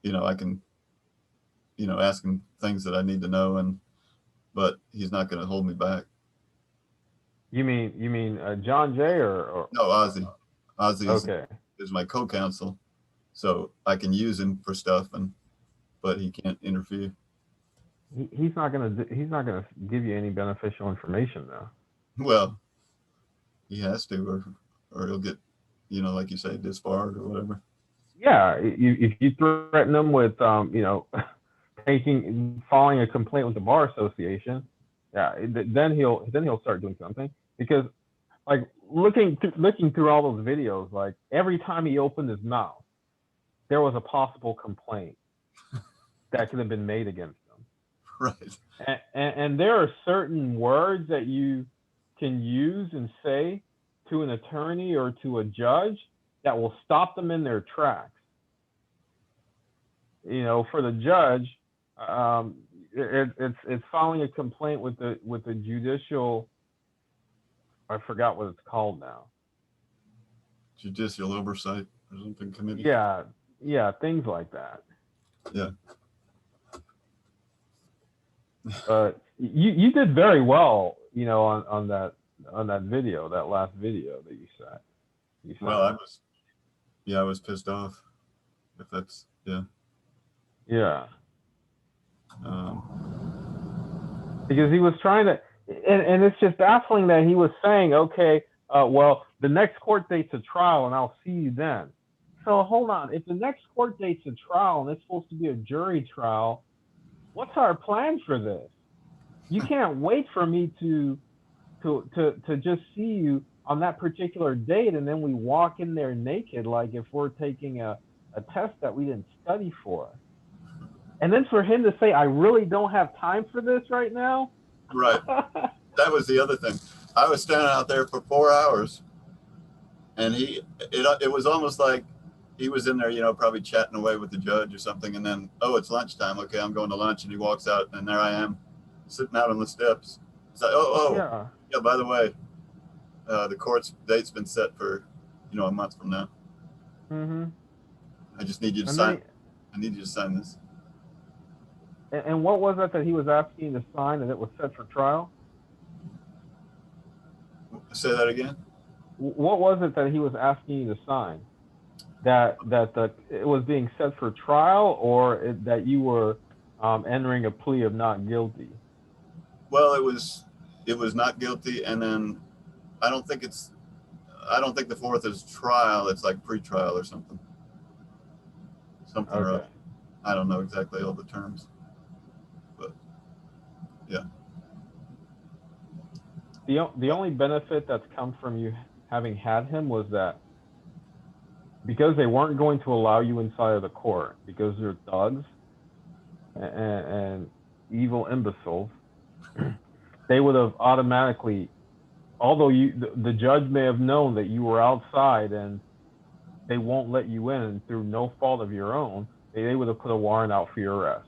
you know, I can, you know, ask him things that I need to know, and but he's not going to hold me back.
You mean John Jay or
No, Ozzy. Ozzy
okay.
is my co-counsel, so I can use him for stuff, and but he can't interfere.
He's not gonna give you any beneficial information though.
Well, he has to, or he'll get, you know, like you say, disbarred or whatever.
Yeah, if you threaten him with filing a complaint with the bar association, yeah, then he'll start doing something because like looking through all those videos, like every time he opened his mouth, there was a possible complaint that could have been made against him.
Right.
And there are certain words that you can use and say to an attorney or to a judge that will stop them in their tracks. You know, for the judge, it's filing a complaint with the judicial. I forgot what it's called now.
Judicial oversight or something committee.
Yeah, things like that.
Yeah.
You did very well, you know, on that video, that last video that you sent.
Well, I was pissed off. If that's
Yeah.
Um,
Because he was trying to, and it's just baffling that he was saying, okay, well, the next court date's a trial, and I'll see you then. So hold on, if the next court date's a trial and it's supposed to be a jury trial, what's our plan for this? You can't wait for me to just see you on that particular date, and then we walk in there naked, like if we're taking a test that we didn't study for. And then for him to say, I really don't have time for this right now.
right. That was the other thing. I was standing out there for 4 hours, and it was almost like he was in there, you know, probably chatting away with the judge or something. And then, oh, it's lunchtime. Okay, I'm going to lunch. And he walks out, and there I am sitting out on the steps. It's like, yeah, by the way, the court's date's been set for, you know, a month from now.
Mm-hmm.
I just need you to sign. I need you to sign this.
And what was it that he was asking you to sign, and it was set for trial?
Say that again.
What was it that he was asking you to sign? That it was being set for trial, or that you were entering a plea of not guilty?
Well, it was not guilty, and then I don't think the fourth is trial. It's like pre-trial or something. Something
Okay.
rough. I don't know exactly all the terms, but yeah.
The only benefit that's come from you having had him was that because they weren't going to allow you inside of the court because they're thugs and evil imbeciles, they would have automatically, although the judge may have known that you were outside and they won't let you in through no fault of your own, they would have put a warrant out for your arrest.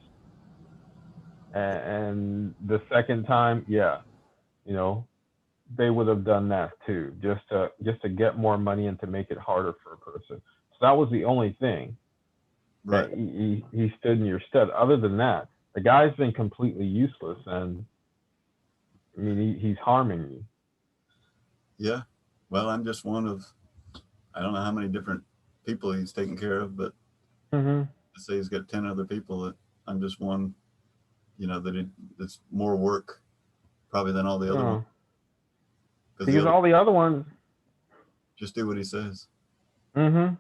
And the second time, yeah, you know, they would have done that too, just to get more money and to make it harder for a person. So that was the only thing
Right.
that he stood in your stead. Other than that, the guy's been completely useless, and I mean he's harming you.
Yeah. Well, I'm just one of, I don't know how many different people he's taking care of, but
Mm-hmm.
let's say he's got 10 other people that I'm just one, that's more work probably than all the other ones.
Oh.
Because
Because all the other ones.
just do what he says.
Mm-hmm.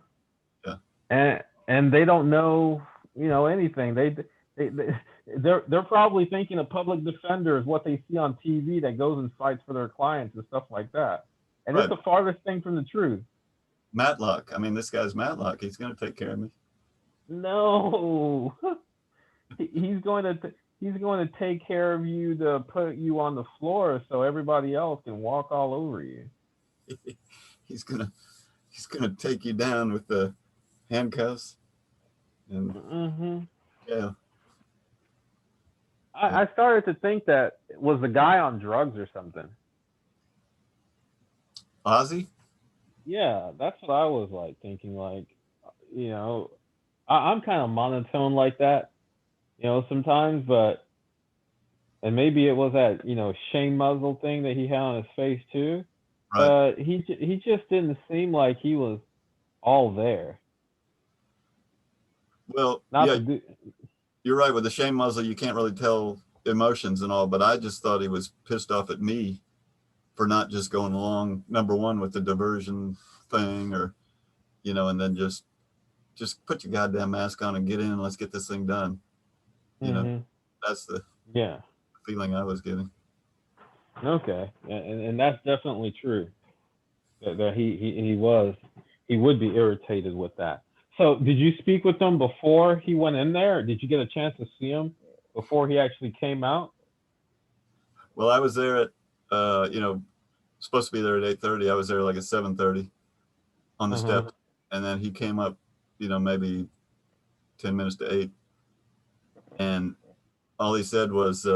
Yeah.
And they don't know, anything. They're probably thinking a public defender is what they see on TV that goes and fights for their clients and stuff like that. And
Right.
it's the farthest thing from the truth.
Matlock. I mean, this guy's Matlock. He's going to take care of me.
No, he's going to take care of you to put you on the floor so everybody else can walk all over you.
he's gonna take you down with the handcuffs and
Mm-hmm.
yeah.
I started to think that was the guy on drugs or something.
Ozzy?
Yeah, that's what I was like thinking. Like, I'm kind of monotone like that, sometimes. But and maybe it was that shame muzzle thing that he had on his face too.
Right.
But he just didn't seem like he was all there.
Well,
Not
yeah,
to do.
you're right. With the shame muzzle, you can't really tell emotions and all, but I just thought he was pissed off at me for not just going along, number one, with the diversion thing, or, and then just put your goddamn mask on and get in and let's get this thing done.
Mm-hmm.
That's the feeling I was getting.
Okay. And that's definitely true. That he would be irritated with that. So did you speak with him before he went in there? Did you get a chance to see him before he actually came out?
Well, I was there at, supposed to be there at 8:30. I was there like at 7:30 on the steps. And then he came up, maybe 10 minutes to 8. And all he said was,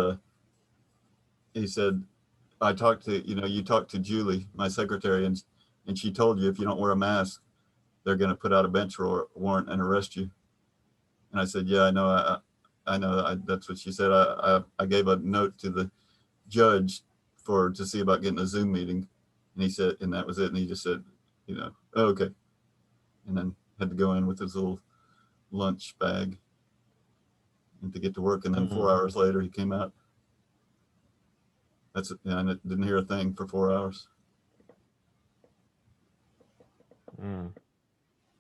he said, I talked to, you talked to Julie, my secretary, and she told you if you don't wear a mask, they're going to put out a bench warrant and arrest you. And I said, yeah, I know. I know. That's what she said. I gave a note to the judge to see about getting a Zoom meeting. And he said, and that was it. And he just said, oh, okay. And then had to go in with his little lunch bag and to get to work. And then 4 hours later, he came out. That's it. Yeah, I didn't hear a thing for 4 hours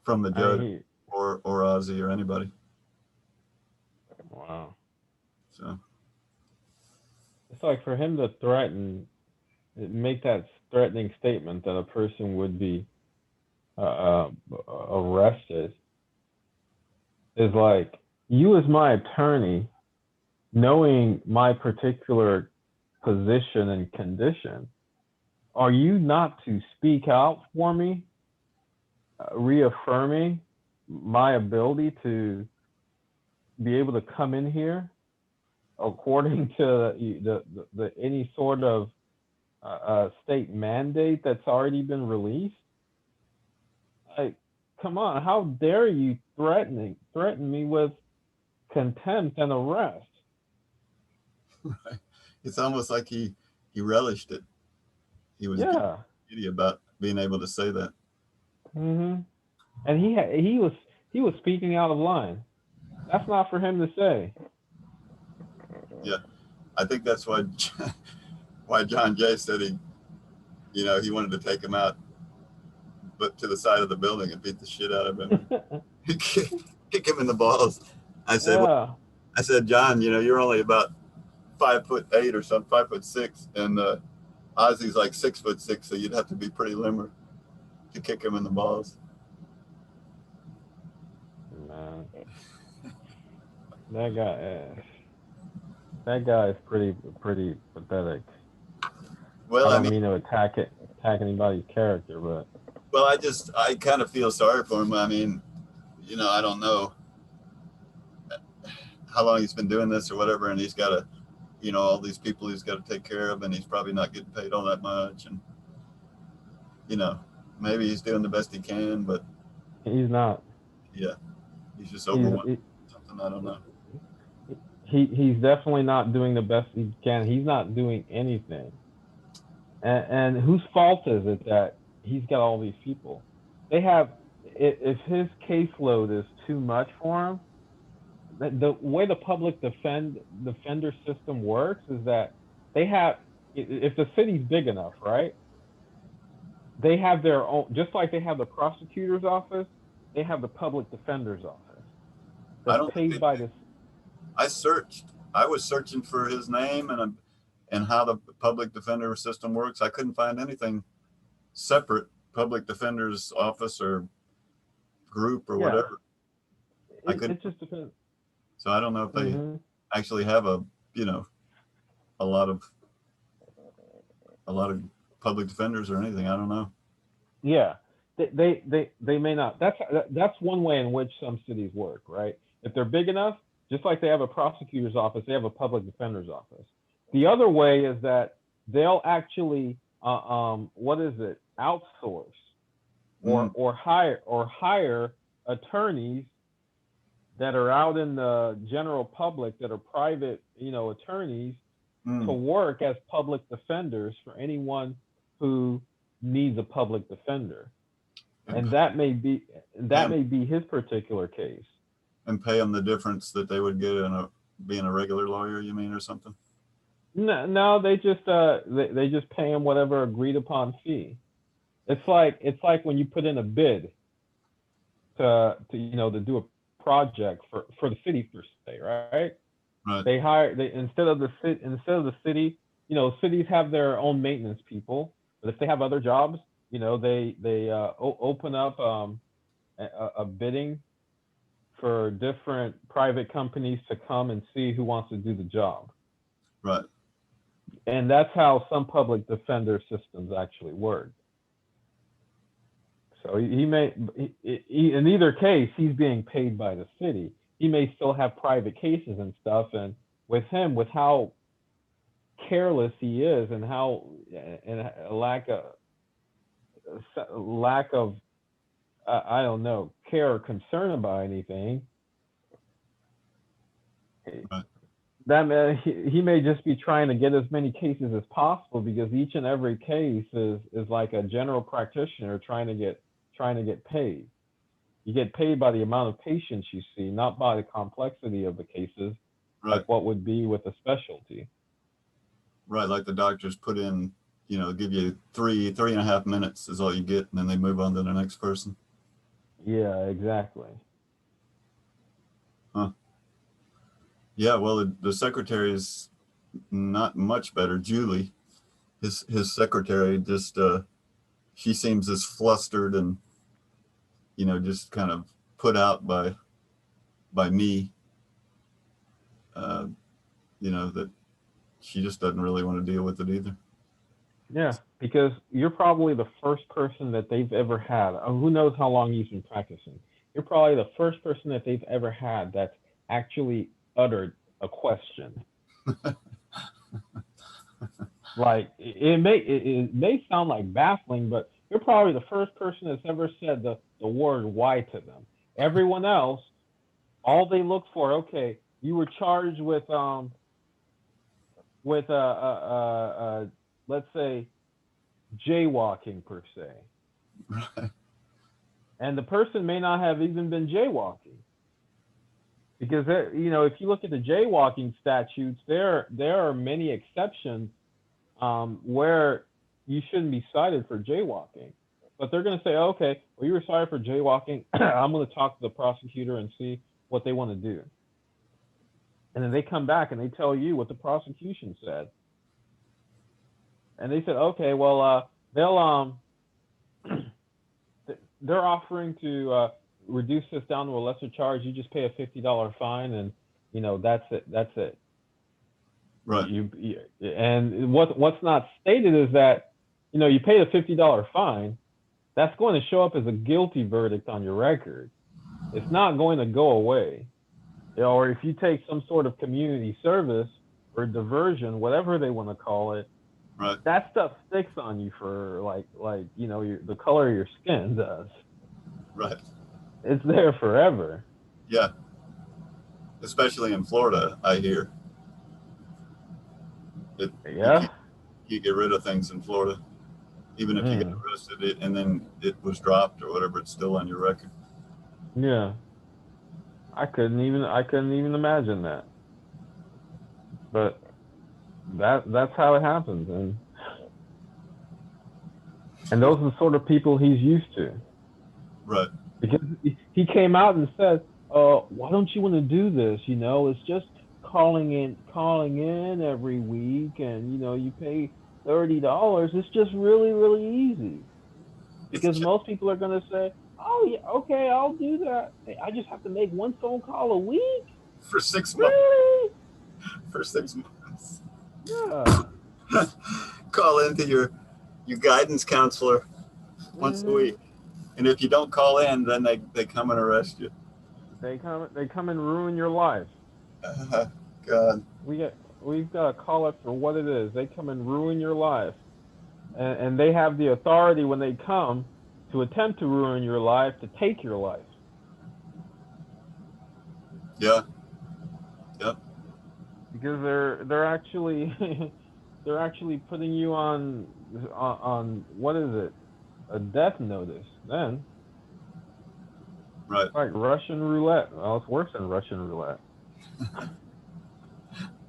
from the judge or Ozzy or anybody.
Wow.
So
it's like for him to make that threatening statement that a person would be arrested is like, you as my attorney, knowing my particular position and condition, are you not to speak out for me, reaffirming my ability to be able to come in here according to the any sort of state mandate that's already been released? Like, come on, how dare you threaten me with contempt and arrest?
Right. It's almost like he relished it. He was giddy about being able to say that.
And he was speaking out of line. That's not for him to say.
Yeah, I think that's why John Jay said he wanted to take him out, but to the side of the building and beat the shit out of him, kick him in the balls. I said, John, you're only about 5'8" or something, 5'6", and Ozzy's like 6'6", so you'd have to be pretty limber to kick him in the balls.
Man, that guy is pretty pathetic.
Well,
I don't mean to attack anybody's character, but
I kind of feel sorry for him. I mean, I don't know how long he's been doing this or whatever, and he's got to, all these people he's got to take care of, and he's probably not getting paid all that much, and maybe he's doing the best he can, but
he's not.
Yeah, he's just overwhelmed. Something, I don't know.
He's definitely not doing the best he can. He's not doing anything. And whose fault is it that he's got all these people. They have, if his caseload is too much for him, the way the public defender system works is that they have, if the city's big enough, right? They have their own, just like they have the prosecutor's office, they have the public defender's office
I
that's
don't think
paid by this.
I searched. I was searching for his name and how the public defender system works. I couldn't find anything separate public defender's office or group or
Yeah,
whatever. I
it,
couldn't.
it just depends.
So I don't know if they
Hmm.
actually have a a lot of public defenders or anything. I don't know.
Yeah, they may not. That's one way in which some cities work, right? If they're big enough, just like they have a prosecutor's office, they have a public defender's office. The other way is that they'll actually what is it, outsource or hire attorneys that are out in the general public that are private, attorneys to work as public defenders for anyone who needs a public defender. And that may be his particular case.
And pay them the difference that they would get in being a regular lawyer, you mean, or something?
No, they just pay him whatever agreed upon fee. It's like when you put in a bid to do a project for the city per se, right?
Right.
Instead of the city, cities have their own maintenance people, but if they have other jobs, they open up a bidding for different private companies to come and see who wants to do the job.
Right.
And that's how some public defender systems actually work. So he may, in either case, he's being paid by the city. He may still have private cases and stuff, and with him, with how careless he is and a lack of I don't know, care or concern about anything,
Right.
that man, he may just be trying to get as many cases as possible, because each and every case is like a general practitioner trying to get paid. You get paid by the amount of patients you see, not by the complexity of the cases,
Right.
like what would be with a specialty.
Right. Like the doctors put in, give you 3.5 minutes is all you get, and then they move on to the next person.
Yeah, exactly.
Huh. Yeah, well, the secretary is not much better. Julie, his secretary, just she seems as flustered and just kind of put out by me. That she just doesn't really want to deal with it either.
Yeah, because you're probably the first person that they've ever had. Who knows how long you've been practicing? You're probably the first person that they've ever had that's actually uttered a question. Like it may sound like baffling, but you're probably the first person that's ever said the word "why" to them. Everyone else, all they look for, okay, you were charged with let's say jaywalking per se.
Right.
And the person may not have even been jaywalking, because if you look at the jaywalking statutes, there are many exceptions where you shouldn't be cited for jaywalking. But they're going to say, okay, well, you were cited for jaywalking. I'm going to talk to the prosecutor and see what they want to do. And then they come back and they tell you what the prosecution said. And they said, okay, well, they're offering to reduce this down to a lesser charge. You just pay a $50 fine, and that's it.
Right.
And what's not stated is that you pay a $50 fine. That's going to show up as a guilty verdict on your record. It's not going to go away. Or if you take some sort of community service or diversion, whatever they want to call it,
right,
that stuff sticks on you for the color of your skin does.
Right.
It's there forever.
Yeah. Especially in Florida, I hear.
Yeah.
You get rid of things in Florida. Even if you get arrested and then it was dropped or whatever, it's still on your record.
Yeah. I couldn't even imagine that. But that's how it happens, and those are the sort of people he's used to.
Right.
Because he came out and said, why don't you want to do this? You know, it's just calling in every week, and you know, you pay $30. It's just really, really easy. Because most people are gonna say, oh yeah, okay, I'll do that. I just have to make one phone call a week?
For 6 months.
Really?
For 6 months.
Yeah.
Call into your guidance counselor once a week. And if you don't call in, then they come and arrest you.
They come and ruin your life.
God.
We've got to call it for what it is. They come and ruin your life. And they have the authority when they come to attempt to ruin your life to take your life.
Yeah. Yep.
Because they're actually they're actually putting you on what is it? A death notice then.
Right.
Like Russian roulette. Well, it's worse than Russian roulette.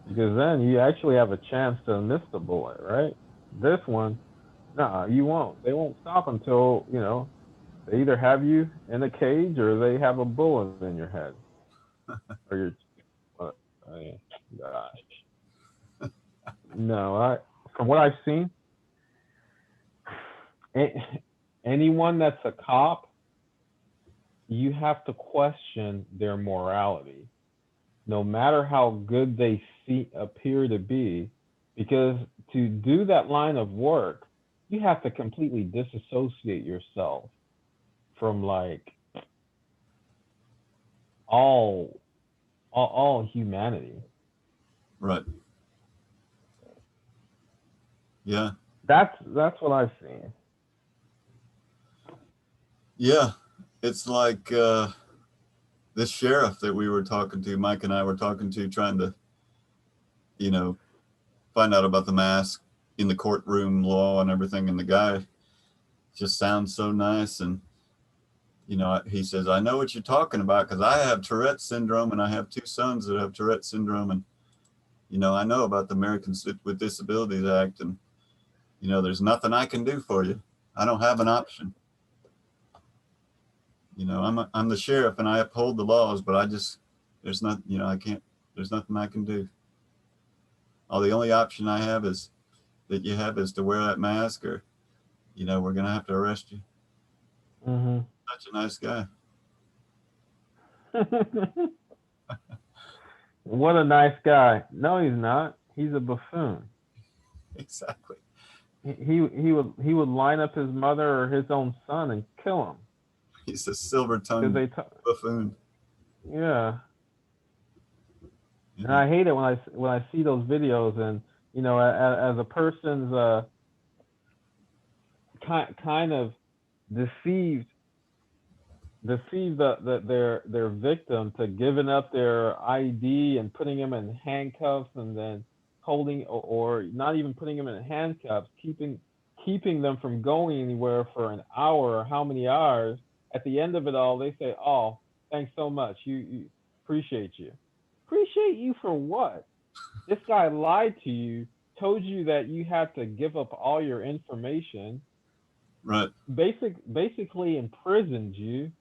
Because then you actually have a chance to miss the bullet, right? This one, nah, you won't. They won't stop until, you know, they either have you in a cage or they have a bullet in your head. Or your, gosh. No, from what I've seen, anyone that's a cop, you have to question their morality, no matter how good they appear to be, because to do that line of work, you have to completely disassociate yourself from like all humanity.
Right. Yeah.
That's what I've seen.
Yeah. It's like this sheriff that we were talking to, Mike and I were talking to, trying to, you know, find out about the mask in the courtroom law and everything. And the guy just sounds so nice. And, you know, he says, I know what you're talking about because I have Tourette's syndrome and I have 2 sons that have Tourette's syndrome. And, you know, I know about the Americans with Disabilities Act. And, you know, there's nothing I can do for you. I don't have an option. You know, I'm the sheriff and I uphold the laws, but there's not, you know, there's nothing I can do. The only option I have is to wear that mask or, you know, we're going to have to arrest you.
Mm-hmm.
Such a nice guy.
What a nice guy. No, he's not. He's a buffoon.
Exactly.
He would line up his mother or his own son and kill him.
He's a silver-tongued buffoon.
Yeah. And I hate it when I see those videos, and you know, as a person's kind of deceived their victim to giving up their ID and putting him in handcuffs, and then holding or not even putting him in handcuffs, keeping them from going anywhere for an hour or how many hours. At the end of it all, they say, "Oh, thanks so much. You appreciate you." Appreciate you for what? This guy lied to you, told you that you had to give up all your information.
Right.
Basically imprisoned you.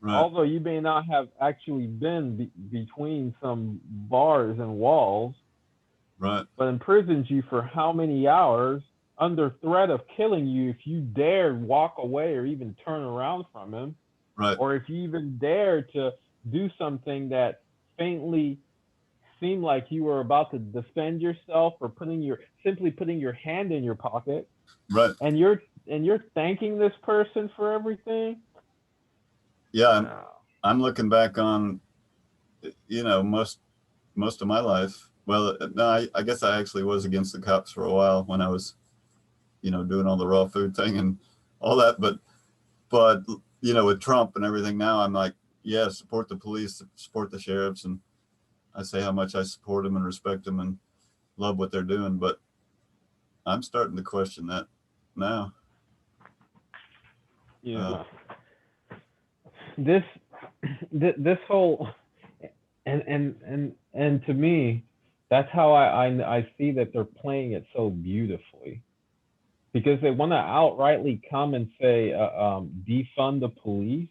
Right.
Although you may not have actually been between some bars and walls.
Right.
But imprisoned you for how many hours under threat of killing you if you dared walk away or even turn around from him.
Right.
Or if you even dared to do something that faintly seemed like you were about to defend yourself, or simply putting your hand in your pocket.
Right.
And you're thanking this person for everything.
Yeah. I'm looking back on, you know, most of my life. Well, no, I guess I actually was against the cops for a while when I was, you know, doing all the raw food thing and all that. But, you know, with Trump and everything now, I'm like, yeah, support the police, support the sheriffs. And I say how much I support them and respect them and love what they're doing. But I'm starting to question that now.
Yeah. This this whole and to me, that's how I see that they're playing it so beautifully, because they want to outrightly come and say defund the police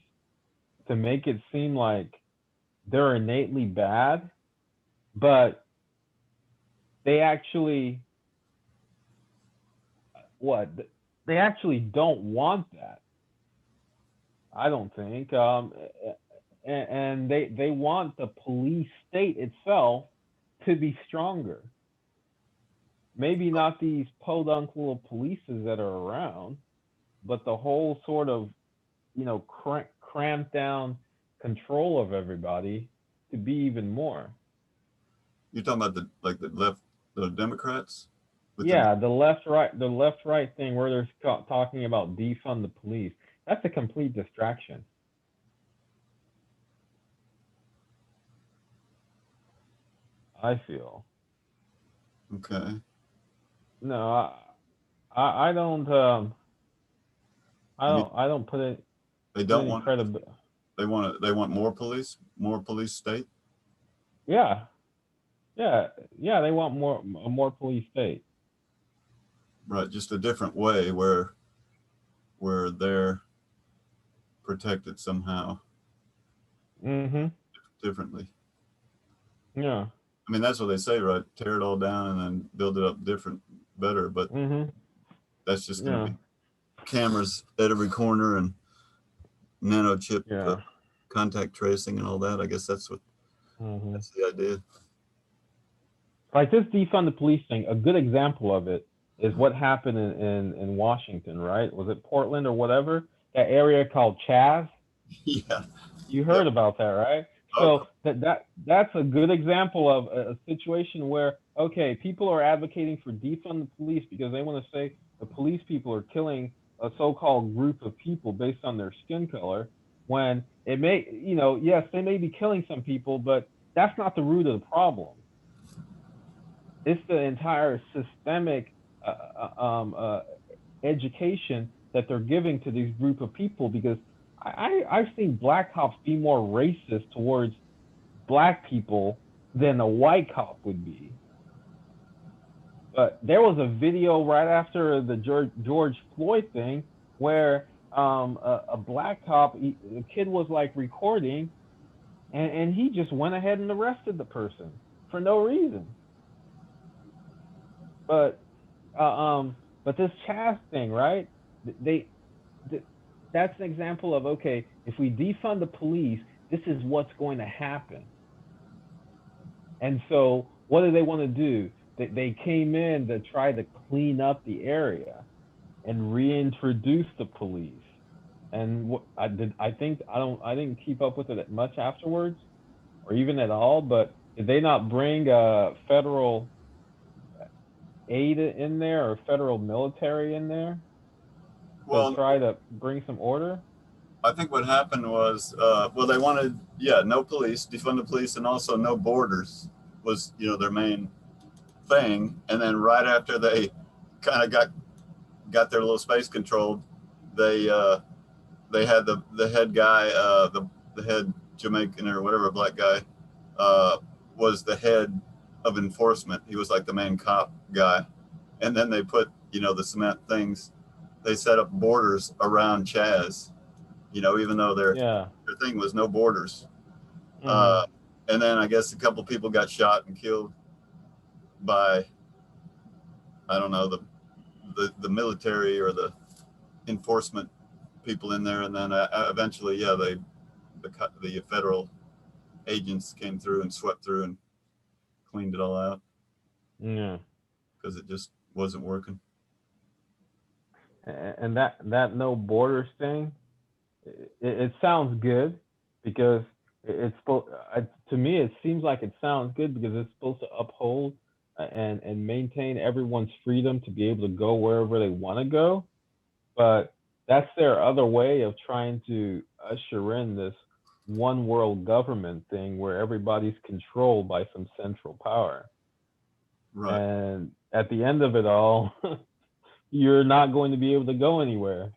to make it seem like they're innately bad, but they actually what they actually don't want that. I don't think. And they want the police state itself to be stronger. Maybe not these podunk little polices that are around, but the whole sort of cramped down control of everybody to be even more.
You're talking about the left, the Democrats?
Yeah, the left right thing where they're talking about defund the police. That's a complete distraction. I feel.
Okay.
No, I don't
I mean,
I don't put it
they
put
don't
any
want
credibility.
they want more police state.
Yeah, yeah. They want a more police state.
Right, just a different way where they're protected somehow
Mm-hmm.
differently.
Yeah.
I mean, that's what they say, right? Tear it all down and then build it up better. But
Mm-hmm.
that's just going to
Yeah.
be cameras at every corner and nanochip
Yeah.
contact tracing and all that. I guess that's
Mm-hmm.
that's the idea.
Like this defund the police thing, a good example of it is what happened in Washington, right? Was it Portland or whatever? That area called Chaz?
Yeah.
You heard
Yep.
about that, right?
Oh,
So that's a good example of a situation where, okay, people are advocating for defund the police because they want to say the police people are killing a so-called group of people based on their skin color, when it may, yes, they may be killing some people, but that's not the root of the problem. It's the entire systemic education that they're giving to these group of people, because I've seen black cops be more racist towards black people than a white cop would be. But there was a video right after the George Floyd thing where a black cop, the kid was like recording, and he just went ahead and arrested the person for no reason. But this Chaz thing, right? They that's an example of, okay, if we defund the police, this is what's going to happen. And so what do they want to do? They came in to try to clean up the area and reintroduce the police. And what I didn't keep up with it much afterwards, or even at all. But did they not bring federal aid in there, or federal military in there to try to bring some order?
I think what happened was, they wanted, no police, defund the police, and also no borders was, their main thing. And then right after they kind of got their little space controlled, they had the head guy, the head Jamaican or whatever black guy, was the head of enforcement. He was like the main cop guy. And then they put, the cement things, they set up borders around Chaz, even though their thing was no borders. Mm-hmm. And then I guess a couple people got shot and killed by, I don't know, the military or the enforcement people in there. And then eventually, the federal agents came through and swept through and cleaned it all out.
Yeah.
Because it just wasn't working.
And that no borders thing, it sounds good, because it's to me it seems like it sounds good because it's supposed to uphold and maintain everyone's freedom to be able to go wherever they want to go. But that's their other way of trying to usher in this one world government thing where everybody's controlled by some central power. Right. And at the end of it all, you're not going to be able to go anywhere.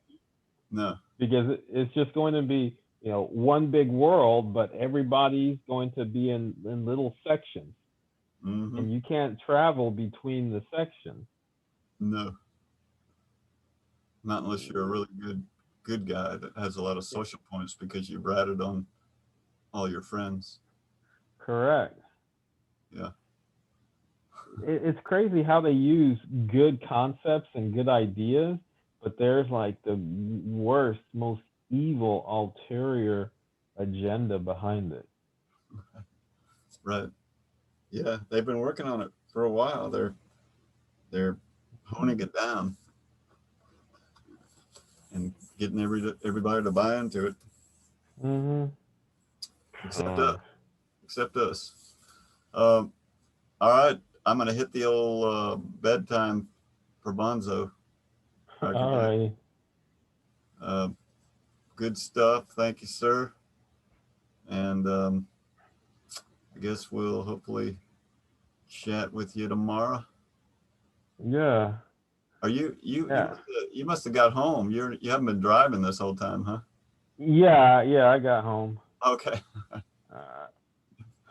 No.
because it's just going to be, one big world, but everybody's going to be in little sections,
Mm-hmm.
and you can't travel between the sections.
No, not unless you're a really good guy that has a lot of social points because you ratted on all your friends.
Correct.
Yeah.
It's crazy how they use good concepts and good ideas, but there's like the worst, most evil ulterior agenda behind it.
Right. Yeah, they've been working on it for a while. They're honing it down and getting everybody to buy into it,
Mm-hmm.
except us. All right, I'm gonna hit the old bedtime for Bonzo.
All right.
Good stuff. Thank you, sir. And I guess we'll hopefully chat with you tomorrow.
Yeah.
Are you
Yeah.
you must have got home. You haven't been driving this whole time, huh?
Yeah. I got home.
Okay.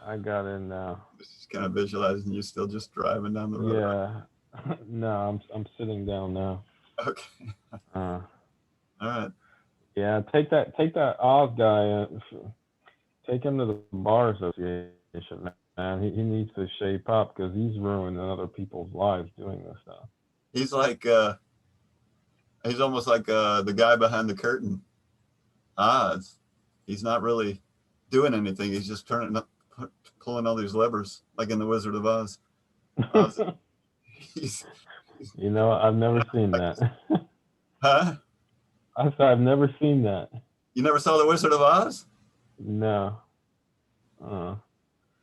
I got in now.
Just kind of visualizing you still just driving down the road.
Yeah. No, I'm sitting down now.
Okay.
All
right.
Yeah, take that Oz guy. Take him to the bar association, man. He needs to shape up because he's ruining other people's lives doing this stuff.
He's like he's almost like the guy behind the curtain. Oz. He's not really doing anything. He's just pulling all these levers, like in the Wizard of Oz. Oz
I've never seen that.
Huh?
I said I've never seen that.
You never saw the Wizard of Oz?
No.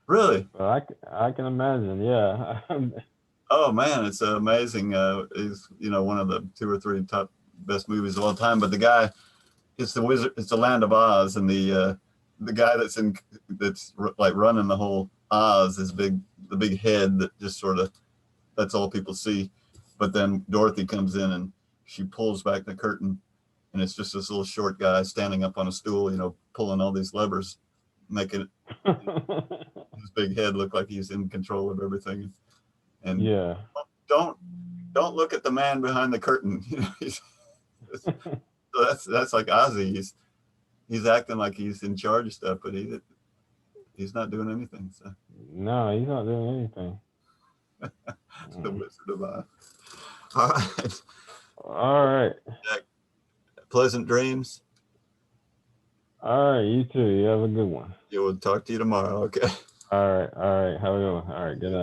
Really?
But I can imagine. Yeah.
Oh man, it's amazing. He's one of the 2 or 3 top best movies of all time. But the guy, it's the Wizard. It's the Land of Oz, and the guy that's like running the whole Oz is the big head that just sort of, that's all people see. But then Dorothy comes in and she pulls back the curtain, and it's just this little short guy standing up on a stool, pulling all these levers, making his big head look like he's in control of everything. And
yeah.
Don't look at the man behind the curtain. So that's like Ozzy. He's acting like he's in charge of stuff, but he's not doing anything. So.
No, he's not doing anything.
The Wizard of Oz. All right.
All right.
Jack, pleasant dreams.
All right, you too. You have a good one.
Yeah, we'll talk to you tomorrow. Okay.
All right. Have a good one. All right, good night.